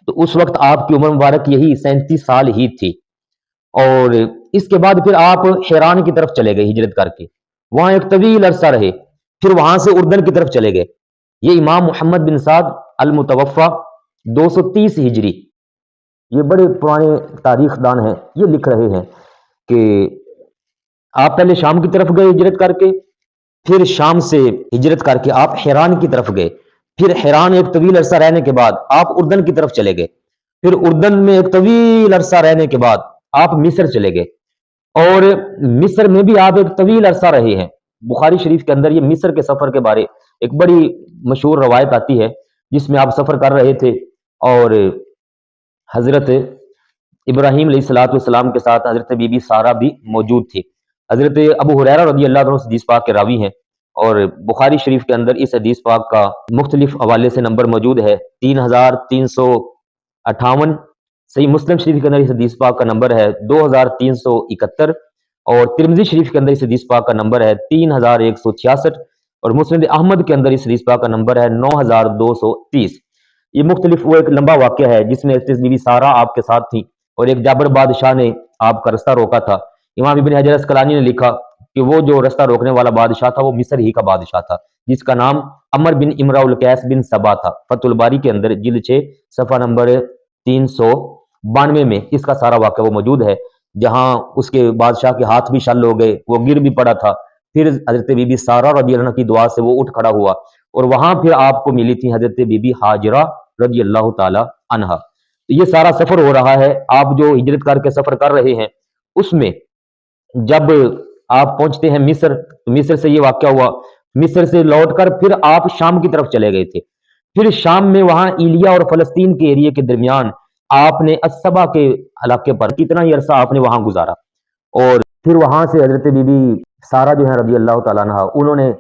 تو اس وقت آپ کی عمر مبارک یہی 37 سال ہی تھی، اور اس کے بعد پھر آپ حیران کی طرف چلے گئے ہجرت کر کے، وہاں ایک طویل عرصہ رہے، پھر وہاں سے اردن کی طرف چلے گئے۔ یہ امام محمد بن سعد المتوفا 230 ہجری، یہ بڑے پرانے تاریخ دان ہیں، یہ لکھ رہے ہیں کہ آپ پہلے شام کی طرف گئے ہجرت کر کے، پھر شام سے ہجرت کر کے آپ حیران کی طرف گئے، پھر حیران ایک طویل عرصہ رہنے کے بعد آپ اردن کی طرف چلے گئے، پھر اردن میں ایک طویل عرصہ رہنے کے بعد آپ مصر چلے گئے، اور مصر میں بھی آپ ایک طویل عرصہ رہے ہیں۔ بخاری شریف کے اندر یہ مصر کے سفر کے بارے ایک بڑی مشہور روایت آتی ہے، جس میں آپ سفر کر رہے تھے، اور حضرت ابراہیم علیہ السلام کے ساتھ حضرت بی بی سارہ بھی موجود تھی۔ حضرت ابو ہریرہ رضی اللہ عنہ حدیث پاک کے راوی ہیں، اور بخاری شریف کے اندر اس حدیث پاک کا مختلف حوالے سے نمبر موجود ہے، 3358، صحیح مسلم شریف کے اندر اس حدیث پاک کا نمبر ہے 2371، اور ترمذی شریف کے اندر اس حدیث پاک کا نمبر ہے 3166، اور مسند احمد کے اندر اس حدیث پاک کا نمبر ہے 9230۔ یہ مختلف وہ ایک لمبا واقعہ ہے جس میں بی بی سارا آپ کے ساتھ تھی، اور ایک جابر بادشاہ نے آپ کا رستہ روکا تھا۔ امام ابن حجر اسقلانی نے لکھا کہ وہ جو رستہ روکنے والا بادشاہ تھا وہ مصر ہی کا بادشاہ تھا، جس کا نام عمر بن امراء القیس بن سبا تھا۔ فتح الباری کے اندر جلد 6 صفحہ نمبر 392 میں اس کا سارا واقعہ وہ موجود ہے، جہاں اس کے بادشاہ کے ہاتھ بھی شل ہو گئے، وہ گر بھی پڑا تھا، پھر حضرت بی بی سارا رضی اللہ عنہ کی دعا سے وہ اٹھ کھڑا ہوا، اور وہاں پھر آپ کو ملی تھی حضرت بی بی ہاجرہ رضی اللہ تعالی عنہا۔ یہ سارا سفر ہو رہا ہے، آپ جو ہجرت کر کے سفر کر رہے ہیں، اس میں جب آپ پہنچتے ہیں مصر، تو مصر سے یہ واقعہ ہوا، مصر سے لوٹ کر پھر آپ شام کی طرف چلے گئے تھے۔ پھر شام میں وہاں ایلیا اور فلسطین کے ایریے کے درمیان آپ نے الصبا کے علاقے پر کتنا ہی عرصہ آپ نے وہاں گزارا، اور پھر وہاں سے حضرت بی بی سارا جو ہے رضی اللہ تعالیٰ عنہ، انہوں نے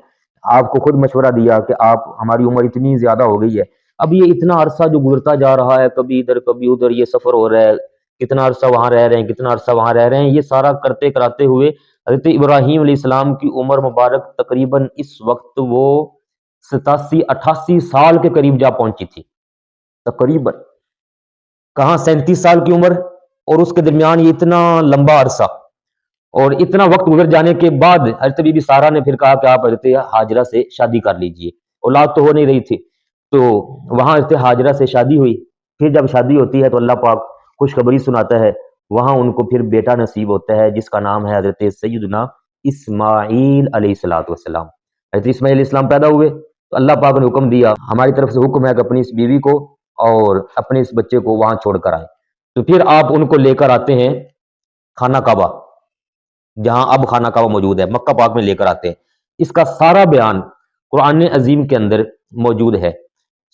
آپ کو خود مشورہ دیا کہ آپ، ہماری عمر اتنی زیادہ ہو گئی ہے، اب یہ اتنا عرصہ جو گزرتا جا رہا ہے، کبھی ادھر کبھی ادھر یہ سفر ہو رہا ہے، کتنا عرصہ وہاں رہ رہے ہیں، کتنا عرصہ وہاں رہ رہے ہیں، یہ سارا کرتے کراتے ہوئے حضرت ابراہیم علیہ السلام کی عمر مبارک تقریباً اس وقت وہ 87-88 سال کے قریب جا پہنچی تھی تقریباً، کہاں 37 سال کی عمر، اور اس کے درمیان یہ اتنا لمبا عرصہ اور اتنا وقت گزر جانے کے بعد حضرت بی بی سارا نے پھر کہا کہ آپ حضرت ہاجرہ سے شادی کر لیجئے، اولاد تو ہو نہیں رہی تھی، تو وہاں حضرت ہاجرہ سے شادی ہوئی۔ پھر جب شادی ہوتی ہے تو اللہ پاک خوشخبری سناتا ہے، وہاں ان کو پھر بیٹا نصیب ہوتا ہے جس کا نام ہے حضرت سیدنا اسماعیل علیہ السلام۔ حضرت اسماعیل علیہ السلام پیدا ہوئے تو اللہ پاک نے حکم دیا، ہماری طرف سے حکم ہے کہ اپنی اس بیوی کو اور اپنے اس بچے کو وہاں چھوڑ کر آئیں، تو پھر آپ ان کو لے کر آتے ہیں خانہ کعبہ، جہاں اب خانہ کعبہ موجود ہے، مکہ پاک میں لے کر آتے ہیں۔ اس کا سارا بیان قرآن عظیم کے اندر موجود ہے،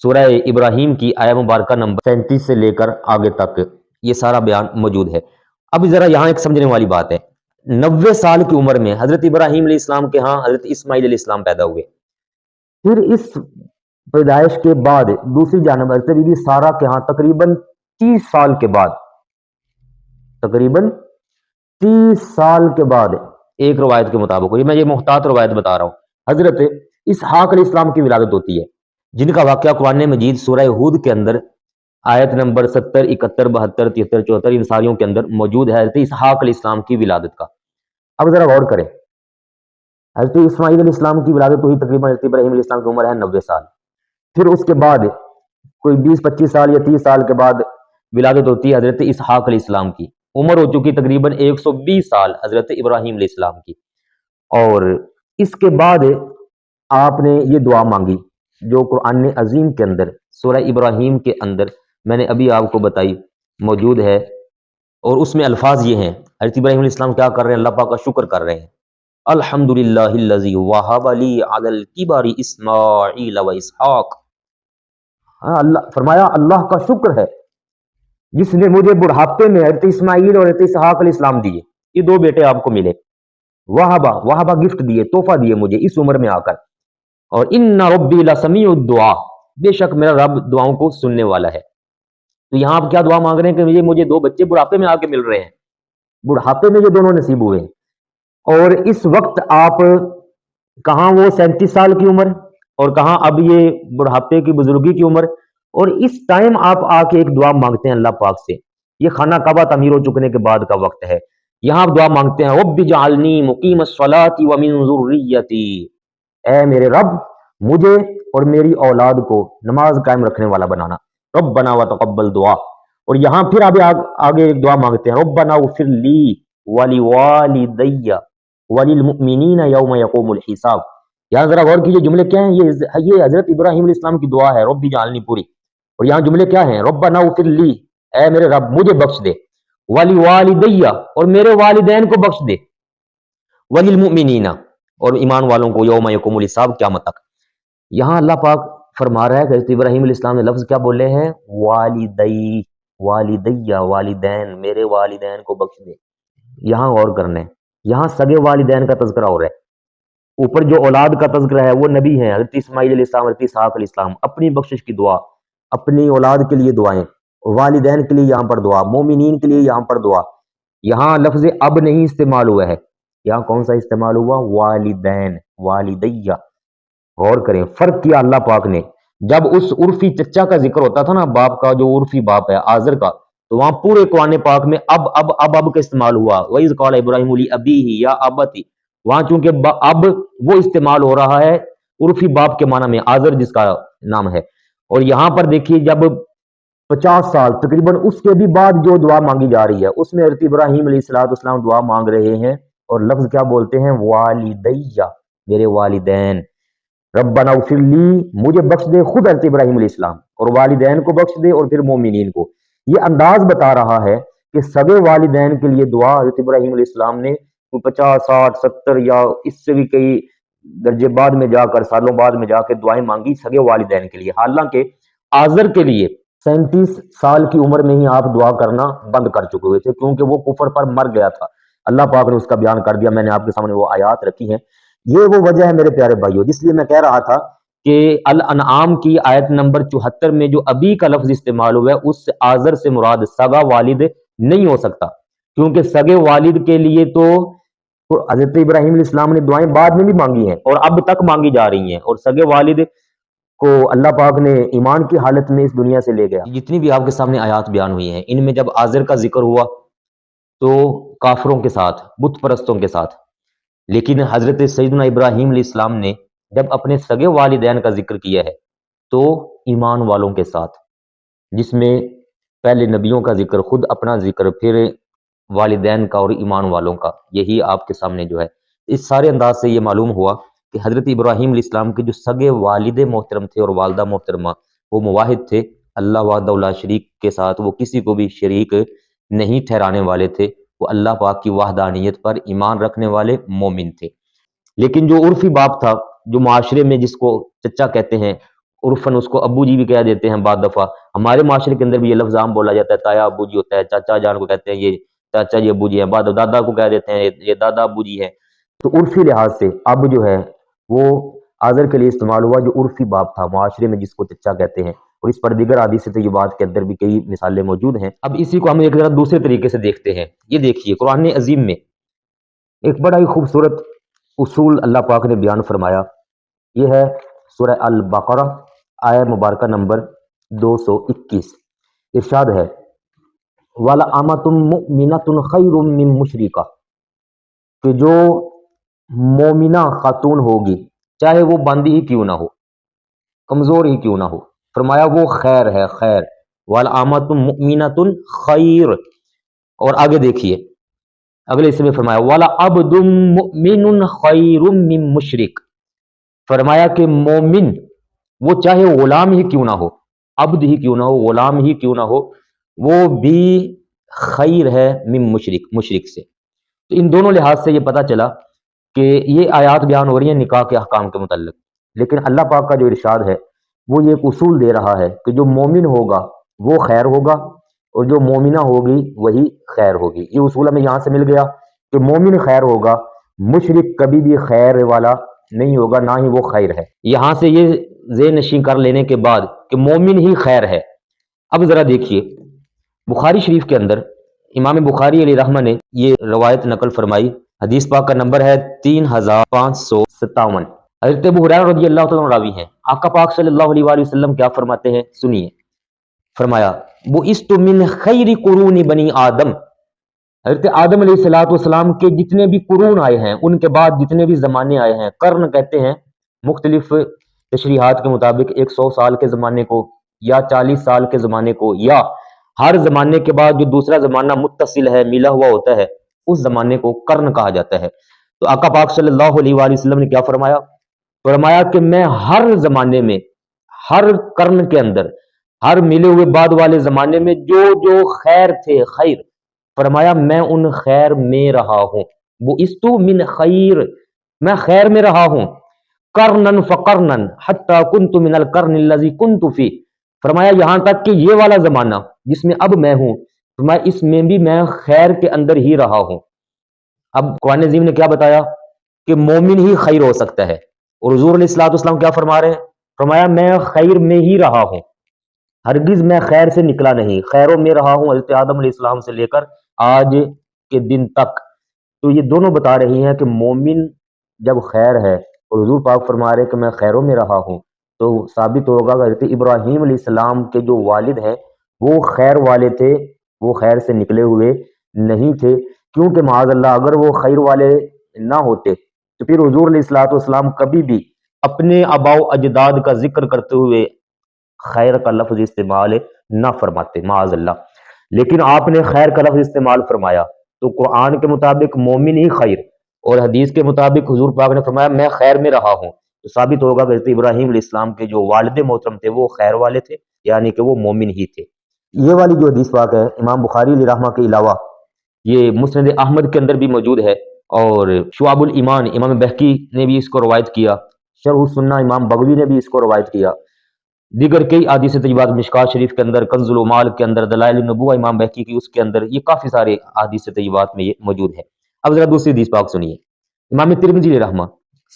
سورہ ابراہیم کی آیہ مبارکہ نمبر 37 سے لے کر آگے تک یہ سارا بیان موجود ہے۔ اب ذرا یہاں ایک سمجھنے والی بات ہے، 90 سال کی عمر میں حضرت ابراہیم علیہ السلام کے ہاں حضرت اسماعیل علیہ السلام پیدا ہوئے۔ پھر اس پیدائش کے بعد دوسری جانب حضرت بی بی سارا کے ہاں تقریباً 30 سال کے بعد، تقریباً 30 سال کے بعد، ایک روایت کے مطابق، میں یہ محتاط روایت بتا رہا ہوں، حضرت اسحاق علیہ السلام کی ولادت ہوتی ہے، جن کا واقعہ قرآن مجید سورہ ہود کے اندر آیت نمبر 70، 71، 72، 73، 74 ان ساریوں کے اندر موجود ہے، حضرت اسحاق علیہ السلام کی ولادت کا۔ اب ذرا غور کریں، حضرت اسماعیل علیہ السلام کی ولادت ہوئی، تقریباً حضرت ابراہیم علیہ السلام کی عمر ہے 90 سال۔ پھر اس کے بعد کوئی 20-25 سال یا 30 سال کے بعد ولادت ہوتی ہے حضرت اسحاق علیہ السلام کی، عمر ہو چکی تقریباً 120 سال حضرت ابراہیم علیہ السلام کی، اور اس کے بعد آپ نے یہ دعا مانگی جو قرآن عظیم کے اندر سورہ ابراہیم کے اندر میں نے ابھی آپ کو بتائی موجود ہے، اور اس میں الفاظ یہ ہیں، حضرت ابراہیم علیہ السلام کیا کر رہے ہیں؟ اللہ پاک کا شکر کر رہے ہیں، الحمدللہ الذی وہب لی علی الکبر اسماعیل و اسحاق۔ اللہ فرمایا اللہ کا شکر ہے جس نے مجھے بڑھاپے میں حضرت اسماعیل اور حضرت اسحاق علیہ السلام دیے، یہ دو بیٹے آپ کو ملے، وہبا گفٹ دیے، تحفہ دیے مجھے اس عمر میں آ کر، اور ان ربی لسمیع الدعا، بے شک میرا رب دعاؤں کو سننے والا ہے۔ تو یہاں آپ کیا دعا مانگ رہے ہیں کہ مجھے دو بچے بڑھاپے میں آ کے مل رہے ہیں، بڑھاپے میں یہ دونوں نصیب ہوئے ہیں، اور اس وقت آپ کہاں وہ 37 سال کی عمر اور کہاں اب یہ بڑھاپے کی بزرگی کی عمر، اور اس ٹائم آپ آ کے ایک دعا مانگتے ہیں اللہ پاک سے، یہ خانہ کعبہ تعمیر ہو چکنے کے بعد کا وقت ہے، یہاں آپ دعا مانگتے ہیں رب اجعلنی مقیم الصلاۃ ومن ذریتی، اے میرے رب مجھے اور میری اولاد کو نماز قائم رکھنے والا بنانا، ربنا وتقبل دعا، اور یہاں پھر آگے ایک دعا مانگتے ہیں ربنا اغفر لی ولوالدی وللمؤمنین یوم یقوم الحساب۔ یہاں ذرا غور کیجئے جملے کیا ہیں، یہ حضرت ابراہیم علیہ السلام کی دعا ہے رب اجعلنی پوری، اور یہاں جملے کیا ہیں ربنا اغفر لی، اے میرے رب مجھے بخش دے، ولوالدی اور میرے والدین کو بخش دے، وللمؤمنین اور ایمان والوں کو یوم یقوم الحساب قیامت تک۔ یہاں اللہ پاک فرما رہا ہے کہ حضرت ابراہیم علیہ السلام نے لفظ کیا بولے ہیں؟ والدی، والدیہ والدین، میرے والدین کو بخش دے۔ یہاں غور کرنا ہے، یہاں سگے والدین کا تذکرہ ہو رہا ہے، اوپر جو اولاد کا تذکرہ ہے وہ نبی ہیں حضرت اسماعیل علیہ السلام، حضرت اسحاق علیہ السلام، اپنی بخشش کی دعا، اپنی اولاد کے لیے دعائیں، والدین کے لیے یہاں پر دعا، مومنین کے لیے یہاں پر دعا، یہاں لفظ اب نہیں استعمال ہوا ہے، یہاں کون سا استعمال ہوا؟ والدین، والدیہ. غور کریں فرق کیا اللہ پاک نے. جب اس عرفی چچا کا ذکر ہوتا تھا نا، باپ کا جو عرفی باپ ہے آزر کا، تو وہاں پورے قرآن پاک میں اب کا استعمال ہوا. وَإِذْ قَالَ إِبْرَاهِيمُ لِأَبِيهِ يَا أَبَتِ. وہاں چونکہ اب وہ استعمال ہو رہا ہے عرفی باپ کے معنی میں، آزر جس کا نام ہے. اور یہاں پر دیکھیے جب 50 سال تقریباً اس کے بھی بعد جو دعا مانگی جا رہی ہے، اس میں حضرت ابراہیم علیہ السلام دعا مانگ رہے ہیں، اور لفظ کیا بولتے ہیں؟ والدیہ، میرے والدین. ربنا اغفر لی، مجھے بخش دے، خود حضرت ابراہیم علیہ السلام، اور والدین کو بخش دے، اور پھر مومنین کو. یہ انداز بتا رہا ہے کہ سگے والدین کے لیے دعا حضرت ابراہیم علیہ السلام نے 50 60 70 یا اس سے بھی کئی درجے بعد میں جا کر، سالوں بعد میں جا کے دعائیں مانگی سگے والدین کے لیے. حالانکہ آزر کے لیے 37 سال کی عمر میں ہی آپ دعا کرنا بند کر چکے ہوئے تھے، کیونکہ وہ کفر پر مر گیا تھا. اللہ پاک نے اس کا بیان کر دیا. میں نے آپ کے سامنے وہ آیات رکھی ہیں. یہ وہ وجہ ہے میرے پیارے بھائیوں، جس لیے میں کہہ رہا تھا کہ الانعام کی آیت نمبر 74 میں جو ابی کا لفظ استعمال ہوا ہے، اس آزر سے مراد سگا والد نہیں ہو سکتا، کیونکہ سگے والد کے لیے تو حضرت ابراہیم علیہ السلام نے دعائیں بعد میں بھی مانگی ہیں اور اب تک مانگی جا رہی ہیں، اور سگے والد کو اللہ پاک نے ایمان کی حالت میں اس دنیا سے لے گیا. جتنی بھی آپ کے سامنے آیات بیان ہوئی ہیں، ان میں جب آزر کا ذکر ہوا تو کافروں کے ساتھ، بت پرستوں کے ساتھ، لیکن حضرت سیدنا ابراہیم علیہ السلام نے جب اپنے سگے والدین کا ذکر کیا ہے تو ایمان والوں کے ساتھ، جس میں پہلے نبیوں کا ذکر، خود اپنا ذکر، پھر والدین کا اور ایمان والوں کا. یہی آپ کے سامنے جو ہے اس سارے انداز سے یہ معلوم ہوا کہ حضرت ابراہیم علیہ السلام کے جو سگے والد محترم تھے اور والدہ محترمہ، وہ موحد تھے اللہ وحدہ لا شریک کے ساتھ. وہ کسی کو بھی شریک نہیں ٹھہرانے والے تھے، وہ اللہ پاک کی وحدانیت پر ایمان رکھنے والے مومن تھے. لیکن جو عرفی باپ تھا، جو معاشرے میں جس کو چچا کہتے ہیں، عرفاً اس کو ابو جی بھی کہہ دیتے ہیں. بعض دفعہ ہمارے معاشرے کے اندر بھی یہ لفظ عام بولا جاتا ہے، تایا ابو جی ہوتا ہے، چاچا جان کو کہتے ہیں یہ چاچا جی ابو جی ہیں، بعد دادا کو کہہ دیتے ہیں یہ دادا ابو جی ہیں. تو عرفی لحاظ سے اب جو ہے وہ آزر کے لیے استعمال ہوا، جو عرفی باپ تھا معاشرے میں جس کو چچا کہتے ہیں. اور اس پر دیگر حدیث طیبات کے اندر بھی کئی مثالیں موجود ہیں. اب اسی کو ہم ایک ذرا دوسرے طریقے سے دیکھتے ہیں. یہ دیکھیے قرآن عظیم میں ایک بڑا ہی خوبصورت اصول اللہ پاک نے بیان فرمایا. یہ ہے سورہ البقرہ آیہ مبارکہ نمبر 221. ارشاد ہے وَلَأَمَةٌ مُؤْمِنَةٌ خَيْرٌ مِّن مُشْرِكَةٍ، کہ جو مومنہ خاتون ہوگی، چاہے وہ باندی ہی کیوں نہ ہو، کمزور ہی کیوں نہ ہو، فرمایا وہ خیر ہے، خیر. وَلَأَمَةٌ مُؤْمِنَةٌ خَيْرٌ. اور آگے دیکھیے اگلے حصے میں فرمایا وَلَعَبْدٌ مُؤْمِنٌ خَيْرٌ مِّن مُشْرِكٍ. فرمایا کہ مومن وہ چاہے غلام ہی کیوں نہ ہو، عبد ہی کیوں نہ ہو، غلام ہی کیوں نہ ہو، وہ بھی خیر ہے من مشرک، مشرک سے. تو ان دونوں لحاظ سے یہ پتہ چلا کہ یہ آیات بیان ہو رہی ہیں نکاح کے احکام کے متعلق، لیکن اللہ پاک کا جو ارشاد ہے وہ یہ ایک اصول دے رہا ہے کہ جو مومن ہوگا وہ خیر ہوگا، اور جو مومنہ ہوگی وہی خیر ہوگی. یہ اصول ہمیں یہاں سے مل گیا کہ مومن خیر ہوگا، مشرک کبھی بھی خیر والا نہیں ہوگا، نہ ہی وہ خیر ہے. یہاں سے یہ ذہن نشین کر لینے کے بعد کہ مومن ہی خیر ہے، اب ذرا دیکھیے بخاری شریف کے اندر امام بخاری علیہ رحمہ نے یہ روایت نقل فرمائی. حدیث پاک کا نمبر ہے 3557. حضرت ابو ہریرہ رضی اللہ تعالیٰ عنہ راوی ہیں. آقا پاک صلی اللہ علیہ وآلہ وسلم کیا فرماتے ہیں سنیے. فرمایا بُعِثْتُ مِنْ خَيْرِ قُرُونِ بنی آدم. حضرت آدم علیہ الصلوۃ والسلام کے جتنے بھی قرون آئے ہیں، ان کے بعد جتنے بھی زمانے آئے ہیں، قرن کہتے ہیں مختلف تشریحات کے مطابق 100 سال کے زمانے کو، یا 40 سال کے زمانے کو، یا ہر زمانے کے بعد جو دوسرا زمانہ متصل ہے، ملا ہوا ہوتا ہے، اس زمانے کو قرن کہا جاتا ہے. تو آقا پاک صلی اللہ علیہ وآلہ وسلم نے کیا فرمایا؟ فرمایا کہ میں ہر زمانے میں، ہر قرن کے اندر، ہر ملے ہوئے بعد والے زمانے میں جو جو خیر تھے، خیر، فرمایا میں ان خیر میں رہا ہوں. بُعِثْتُ مِنْ خیر، میں خیر میں رہا ہوں. قرنن فقرنن حتی کنت من القرن الذی کنت فی. فرمایا یہاں تک کہ یہ والا زمانہ جس میں اب میں ہوں، فرمایا اس میں بھی میں خیر کے اندر ہی رہا ہوں. اب قرآن عظیم نے کیا بتایا کہ مومن ہی خیر ہو سکتا ہے، اور حضور علیہ الصلوۃ والسلام کیا فرما رہے ہیں؟ فرمایا میں خیر میں ہی رہا ہوں، ہرگز میں خیر سے نکلا نہیں، خیروں میں رہا ہوں حضرت آدم علیہ السلام سے لے کر آج کے دن تک. تو یہ دونوں بتا رہی ہیں کہ مومن جب خیر ہے اور حضور پاک فرما رہے کہ میں خیروں میں رہا ہوں، تو ثابت ہوگا کہ حضرت ابراہیم علیہ السلام کے جو والد ہیں وہ خیر والے تھے، وہ خیر سے نکلے ہوئے نہیں تھے، کیونکہ معاذ اللہ اگر وہ خیر والے نہ ہوتے تو پھر حضور علیہ الصلوۃ والسلام کبھی بھی اپنے آباء و اجداد کا ذکر کرتے ہوئے خیر کا لفظ استعمال نہ فرماتے معاذ اللہ، لیکن آپ نے خیر کا لفظ استعمال فرمایا، تو قرآن کے مطابق مومن ہی خیر، اور حدیث کے مطابق حضور پاک نے فرمایا میں خیر میں رہا ہوں، تو ثابت ہوگا کہ حضرت ابراہیم علیہ السلام کے جو والد محترم تھے وہ خیر والے تھے، یعنی کہ وہ مومن ہی تھے۔ یہ والی جو حدیث پاک ہے امام بخاری علیہ رحمہ کے علاوہ یہ مسند احمد کے اندر بھی موجود ہے، اور شعب الایمان امام بہقی نے بھی اس کو روایت کیا، شرح السنہ امام بغوی نے بھی اس کو روایت کیا، دیگر کئی احادیث طیبات مشکات شریف کے اندر، کنز العمال کے اندر، دلائل النبوہ امام بہقی کی اس کے اندر، یہ کافی سارے احادیث طیبات میں یہ موجود ہے۔ اب ذرا دوسری حدیث پاک سنیے، امام ترمذی علیہ رحمہ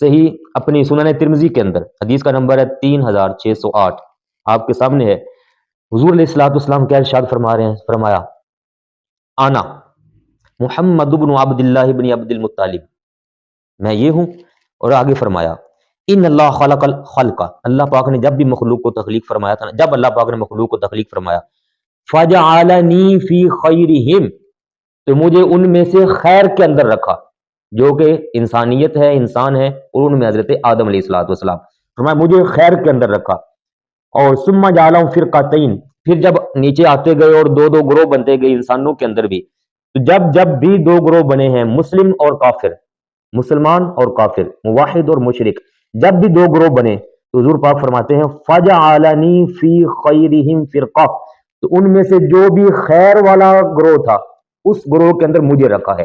صحیح اپنی سنن ترمذی کے اندر حدیث کا نمبر ہے 3608، آپ کے سامنے ہے، حضور علیہ الصلوۃ والسلام کیا ارشاد فرما رہے ہیں، فرمایا آنا محمد بن عبد اللہ بن عبد المطلب، میں یہ ہوں، اور آگے فرمایا ان اللہ خلق الخلق، اللہ پاک نے جب بھی مخلوق کو تخلیق فرمایا تھا، جب اللہ پاک نے مخلوق کو تخلیق فرمایا فجعلنی فی خیرہم، تو مجھے ان میں سے خیر کے اندر رکھا، جو کہ انسانیت ہے، انسان ہے، اور ان میں حضرت آدم علیہ الصلوۃ والسلام، فرمایا مجھے خیر کے اندر رکھا، اور ثم جعلہم فرقتین، پھر جب نیچے آتے گئے اور دو دو گروہ بنتے گئے انسانوں کے اندر بھی، تو جب بھی دو گروہ بنے ہیں، مسلم اور کافر، مسلمان اور کافر، موحد اور مشرک، جب بھی دو گروہ بنے تو حضور پاک فرماتے ہیں فجعلنی فی خیرہم فرقہ، تو ان میں سے جو بھی خیر والا گروہ تھا اس گروہ کے اندر مجھے رکھا ہے۔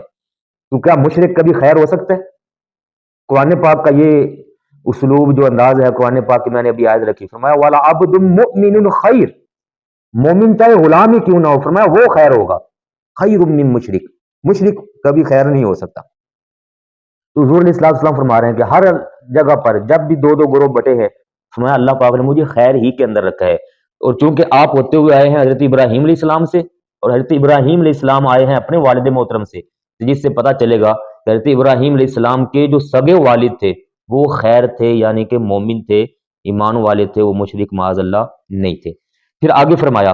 تو کیا مشرک کبھی خیر ہو سکتا ہے؟ قرآن پاک کا یہ اسلوب جو انداز ہے قرآن پاک کی میں نے ابھی آیت رکھی، فرمایا وَلَعَبْدٌ مُؤْمِنٌ خیر، مومن چاہے غلام ہی کیوں نہ ہو، فرمایا وہ خیر ہوگا، خیر من مشرک، مشرک کبھی خیر نہیں ہو سکتا۔ تو حضور علیہ السلام فرما رہے ہیں کہ ہر جگہ پر جب بھی دو دو گروہ بٹے ہیں، فرمایا اللہ پاک نے مجھے خیر ہی کے اندر رکھا ہے، اور چونکہ آپ ہوتے ہوئے آئے ہیں حضرت ابراہیم علیہ السلام سے، اور حضرت ابراہیم علیہ السلام آئے ہیں اپنے والد محترم سے، جس سے پتہ چلے گا کہ حضرت ابراہیم علیہ السلام کے جو سگے والد تھے وہ خیر تھے، یعنی کہ مومن تھے، ایمان والے تھے، وہ مشرک معاذ اللہ نہیں تھے۔ پھر آگے فرمایا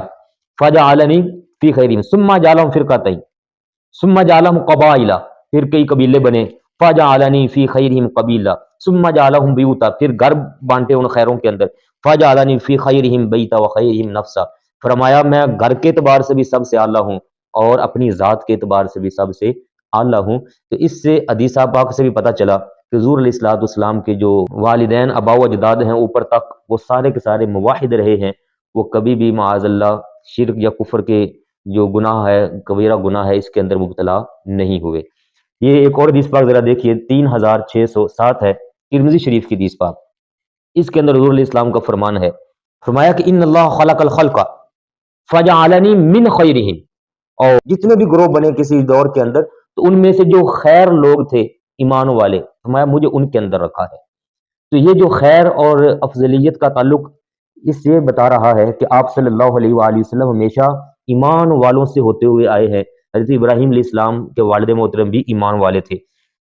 فجعلنی فی خیرہم ثم جعلہم فرقتین ثم جعلہم قبائل، پھر کئی قبیلے بنے، فجعلنی فی خیرہم قبیلہ ثم جعلہم بیوتا، پھر گھر بانٹے ان خیروں کے اندر، فجعلنی فی خیرہم بیتا وخیرہم نفسا، فرمایا میں گھر کے اعتبار سے بھی سب سے اعلیٰ ہوں اور اپنی ذات کے اعتبار سے بھی سب سے اعلیٰ ہوں۔ تو اس سے حدیث پاک سے بھی پتہ چلا کہ حضور علیہ الصلوۃ والسلام کے جو والدین آباء و اجداد ہیں اوپر تک، وہ سارے کے سارے موحد رہے ہیں، وہ کبھی بھی معاذ اللہ شرک یا کفر کے جو گناہ ہے، کبیرہ گناہ ہے، اس کے اندر مبتلا نہیں ہوئے۔ یہ ایک اور حدیث پاک ذرا دیکھیے 3607 ہے، ترمذی شریف کی حدیث پاک، اس کے اندر حضور علیہ السلام کا فرمان ہے، فرمایا کہ ان اللہ خلق الخلق فجعلنی من خیرہم، اور جتنے بھی گروہ بنے کسی دور کے اندر تو ان میں سے جو خیر لوگ تھے ایمان والے، فرمایا مجھے ان کے اندر رکھا ہے۔ تو یہ جو خیر اور افضلیت کا تعلق اس سے بتا رہا ہے کہ آپ صلی اللہ علیہ وآلہ وسلم ہمیشہ ایمان والوں سے ہوتے ہوئے آئے ہیں، حضرت ابراہیم علیہ السلام کے والد محترم بھی ایمان والے تھے۔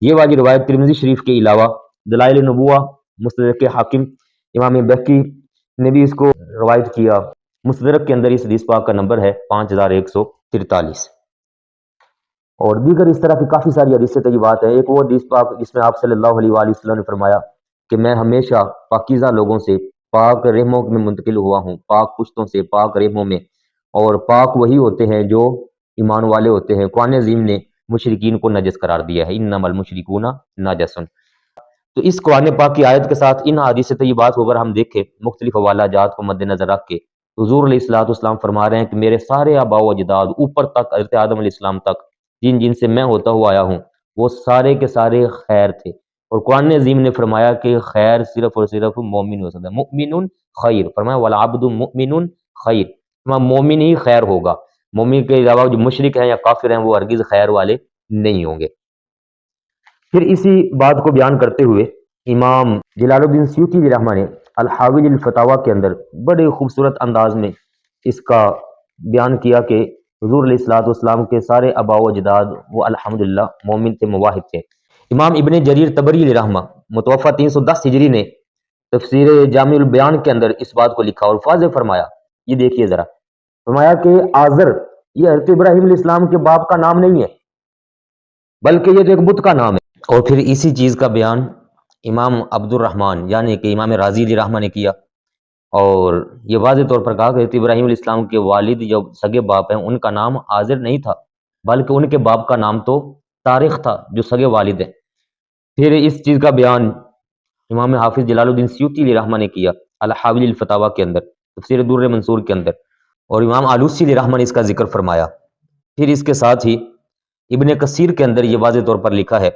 یہ والی روایت ترمذی شریف کے علاوہ دلائل النبوہ، مستدرک حاکم، امام بہقی نے بھی اس کو روایت کیا، مستدرک کے اندر اس حدیث پاک کا نمبر ہے 5143، اور دیگر اس طرح کی کافی ساری حدیث طیبات ہیں۔ ایک وہ حدیث پاک جس میں آپ صلی اللہ علیہ وآلہ وسلم نے فرمایا کہ میں ہمیشہ پاکیزہ لوگوں سے پاک رحموں میں منتقل ہوا ہوں، پاک پشتوں سے پاک رحموں میں، اور پاک وہی ہوتے ہیں جو ایمان والے ہوتے ہیں۔ قرآن عظیم نے مشرکین کو نجس قرار دیا ہے، انما المشرکون نجس۔ تو اس قرآن پاک کی آیت کے ساتھ ان حدیث طیبات کو اگر ہم دیکھیں مختلف حوالہ جات کو مد نظر رکھ کے، حضور علیہ الصلوۃ والسلام فرما رہے ہیں کہ میرے سارے آباء و اجداد اوپر تک حضرت آدم علیہ السلام تک جن جن سے میں ہوتا ہوا آیا ہوں وہ سارے کے سارے خیر تھے، اور قرآن عظیم نے فرمایا کہ خیر صرف اور صرف مومن ہو سکتا ہے، مؤمن خیر، فرمایا والعبد مؤمن خیر، فرمایا مومن ہی خیر ہوگا، مومن کے علاوہ جو مشرک ہیں یا کافر ہیں وہ ہرگز خیر والے نہیں ہوں گے۔ پھر اسی بات کو بیان کرتے ہوئے امام جلال الدین سیوطی رحمہ نے الحاوی الفتاویٰ کے اندر بڑے خوبصورت انداز میں اس کا بیان کیا کہ حضور علیہ الصلوۃ والسلام کے سارے آباء و اجداد وہ الحمدللہ مومن تھے، مواحد تھے۔ امام ابن جریر طبری علیہ رحمہ متوفہ 310 ہجری نے تفسیر جامع البیان کے اندر اس بات کو لکھا اور واضح فرمایا، یہ دیکھیے ذرا، فرمایا کہ آزر یہ حضرت ابراہیم علیہ السلام کے باپ کا نام نہیں ہے، بلکہ یہ تو ایک بت کا نام ہے۔ اور پھر اسی چیز کا بیان امام عبد الرحمن یعنی کہ امام رازی علیہ رحمہ نے کیا، اور یہ واضح طور پر کہا کہ حضرت ابراہیم علیہ السلام کے والد جو سگے باپ ہیں ان کا نام آزر نہیں تھا، بلکہ ان کے باپ کا نام تو طارق تھا جو سگے والد ہیں۔ پھر اس چیز کا بیان امام حافظ جلال الدین سیوطی علیہ رحمہ نے کیا الحاوی الفتاوی کے اندر، تفسیر در منصور کے اندر، اور امام آلوسی علیہ رحمہ نے اس کا ذکر فرمایا۔ پھر اس کے ساتھ ہی ابن کثیر کے اندر یہ واضح طور پر لکھا ہے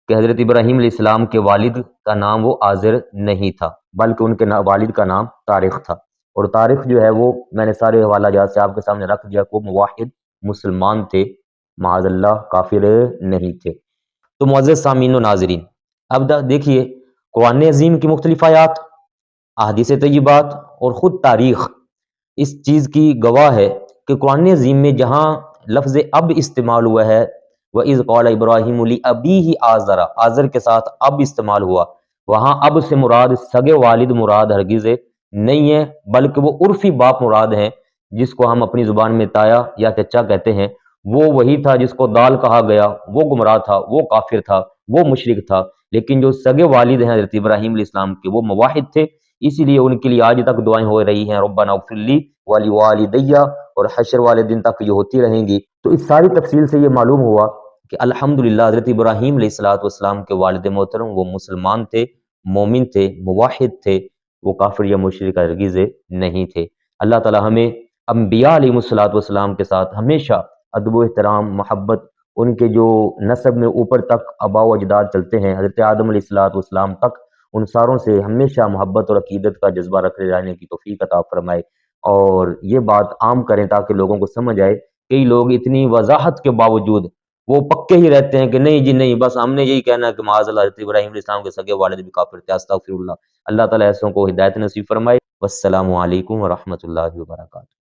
کہ حضرت ابراہیم علیہ السلام کے والد کا نام وہ آزر نہیں تھا، بلکہ ان کے والد کا نام طارق تھا، اور طارق جو ہے وہ میں نے سارے حوالہ جات سے آپ کے سامنے رکھ دیا، وہ موحد مسلمان تھے، معاذ اللہ کافر نہیں تھے۔ تو معزز سامعین و ناظرین، اب دیکھیے قرآن عظیم کی مختلف آیات، احادیث طیبات اور خود تاریخ اس چیز کی گواہ ہے کہ قرآن عظیم میں جہاں لفظ اب استعمال ہوا ہے، وَإِذْ قَالَ إِبْرَاهِيمُ لِأَبِيهِ آزَرَ، آزر کے ساتھ اب استعمال ہوا، وہاں اب سے مراد سگے والد مراد ہرگز نہیں ہے، بلکہ وہ عرفی باپ مراد ہیں، جس کو ہم اپنی زبان میں تایا یا چچا کہتے ہیں، وہ وہی تھا جس کو دال کہا گیا، وہ گمراہ تھا، وہ کافر تھا، وہ مشرک تھا، لیکن جو سگے والد ہیں حضرت ابراہیم علیہ السلام کے وہ موحد تھے، اسی لیے ان کے لیے آج تک دعائیں ہو رہی ہیں، ربنا اغفر لی ولوالدیہ، اور حشر والے دن تک یہ ہوتی رہیں گی۔ تو اس ساری تفصیل سے یہ معلوم ہوا کہ الحمدللہ حضرت ابراہیم علیہ الصلوۃ والسلام کے والد محترم وہ مسلمان تھے، مومن تھے، موحد تھے، وہ کافر یا مشرک ہرگز نہیں تھے۔ اللہ تعالی ہمیں انبیاء علیہ الصلوۃ والسلام کے ساتھ ہمیشہ ادب و احترام، محبت، ان کے جو نسب میں اوپر تک آباء و اجداد چلتے ہیں حضرت آدم علیہ الصلوۃ والسلام تک، ان ساروں سے ہمیشہ محبت اور عقیدت کا جذبہ رکھے جانے کی توفیق عطا فرمائے، اور یہ بات عام کریں تاکہ لوگوں کو سمجھ آئے۔ کئی لوگ اتنی وضاحت کے باوجود وہ پکے ہی رہتے ہیں کہ نہیں جی نہیں، بس ہم نے یہی کہنا ہے کہ معاذ اللہ حضرت ابراہیم علیہ السلام کے سگے والد بھی کافر تھے، استغفر اللہ۔ اللہ تعالیٰ ایسوں کو ہدایت نصیب فرمائے۔ والسلام علیکم ورحمۃ اللہ وبرکاتہ۔